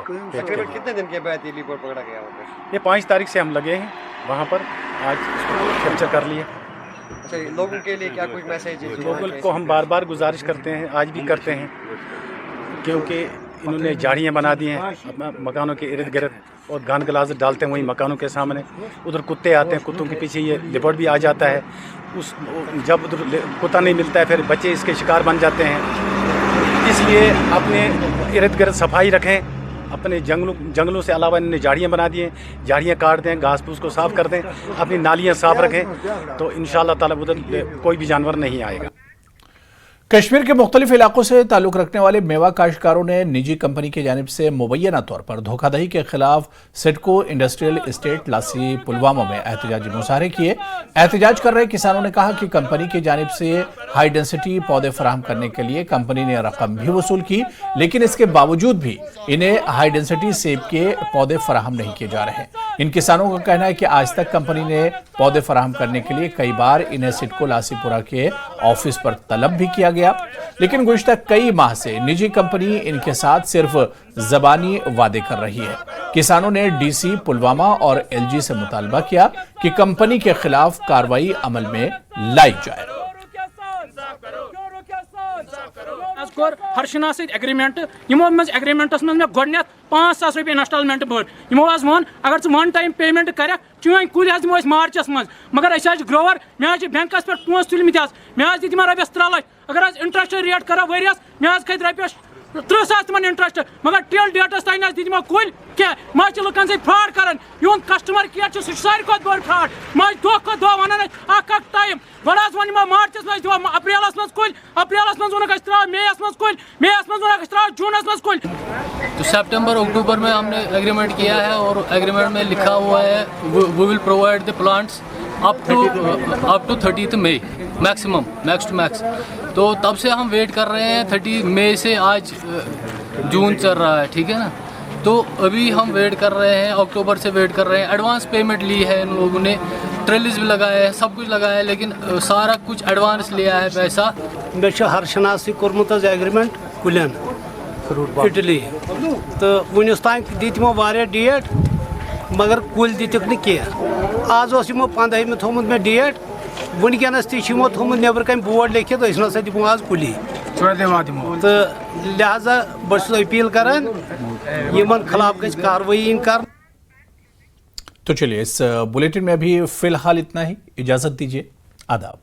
कितने दिन के बाद ये लिपर्ड पकड़ा गया होगा? ये 5 तारीख से हम लगे हैं वहाँ पर, आज कैप्चर कर लिए। अच्छा, लोगों के लिए क्या कोई मैसेज है? लोगों को हम बार बार गुजारिश करते हैं, आज भी करते हैं, क्योंकि इन्होंने झाड़ियाँ बना दी हैं अपना मकानों के इर्द गिर्द और गान गलाज डालते हैं वहीं मकानों के सामने। उधर कुत्ते आते हैं, कुत्तों के पीछे ये लिपर्ड भी आ जाता है। जब उधर कुत्ता नहीं मिलता है फिर बच्चे इसके शिकार बन जाते हैं। इसलिए अपने इर्द गिर्द सफाई रखें, अपने जंगलों से अलावा इन्होंने झाड़ियाँ बना दी हैं, झाड़ियाँ काट दें, घास फूस को साफ़ कर दें, अपनी नालियाँ साफ़ रखें, तो इंशाअल्लाह ताला उधर कोई भी जानवर नहीं आएगा। कश्मीर के मुख्तलिफ इलाकों से ताल्लुक रखने वाले मेवा काश्तकारों ने निजी कंपनी की जानिब से मुबैना तौर पर धोखाधड़ी के खिलाफ सिडको इंडस्ट्रियल इस्टेट लासी पुलवामा में एहतजाजी मुजाहरे किए। एहतजाज कर रहे किसानों ने कहा कि कंपनी की जानिब से हाई डेंसिटी पौधे फराहम करने के लिए कंपनी ने रकम भी वसूल की, लेकिन इसके बावजूद भी इन्हें हाई डेंसिटी सेब के पौधे फराहम नहीं किए जा रहे। इन किसानों का कहना है कि आज तक कंपनी ने पौधे फराहम करने के लिए कई बार इन्हें सिडको लासीपुरा के ऑफिस पर तलब भी किया गया, लेकिन गुज़िश्ता कई माह से निजी कंपनी इनके साथ सिर्फ ज़बानी वादे कर रही है। किसानों ने डीसी पुलवामा और एलजी से मुतालबा किया कि कंपनी के खिलाफ कार्रवाई अमल में लाई जाए। हर्षना एग्रीमेंट एग्रीमेंटस में 5,000 रुपये इंस्टॉलमेंट भर वन अगर वन टाइम पेमेंट कर चून कुल दिमो मार्चस मज, मगर ग्रोवर मे बैंकस पे पोस तुलमित मे दित रॉपिस 3 लाख, अगर इंटरेस्ट रेट करो वरियस मे खत रॉपिस 30,000 तिमन इंटरेस्ट, मगर टिल डेटस तान दिमो कुल क्या मे लुकन सत फ्रॉड कर। यून कस्टमर केयर सह सारे खुद बड़ फ्रॉड, मे दह दह वन टाइम गो वन मार्चस मज दिव अप्रैलस मज कुल, अप्रैलस मज वोक त्रा मेयस मज कुल, मेयस मज वोक त्रा जूनस मज कुल। तो सितंबर अक्टूबर में हमने एग्रीमेंट किया है और एग्रीमेंट में लिखा हुआ है we will provide the plants up to 30 May maximum, max to max. तो तब से हम वेट कर रहे हैं, 30 मई से आज जून चल रहा है, ठीक है ना। तो अभी हम वेट कर रहे हैं, अक्टूबर से वेट कर रहे हैं। एडवांस पेमेंट ली है इन लोगों ने, ट्रेलिस भी लगाया है, सब कुछ लगाया है, लेकिन सारा कुछ एडवांस लिया है पैसा। मे हर्षना कोर्मुत एग्रीमेंट कुलन इटली, तो वनस तान दिमो वारिया डेट, मगर कुल दितुक न कह। आज 15 में थोमुत मे डेट, वनकस तमो थोमुत नबर कम बोर्ड लिखित ना दिमो आज कुली, तो लिहाजा बस अपील करान यमन खिलाफ गई कार्रवाई कर। तो चलिए इस बुलेटिन में अभी फिलहाल इतना ही, इजाजत दीजिए, आदाब।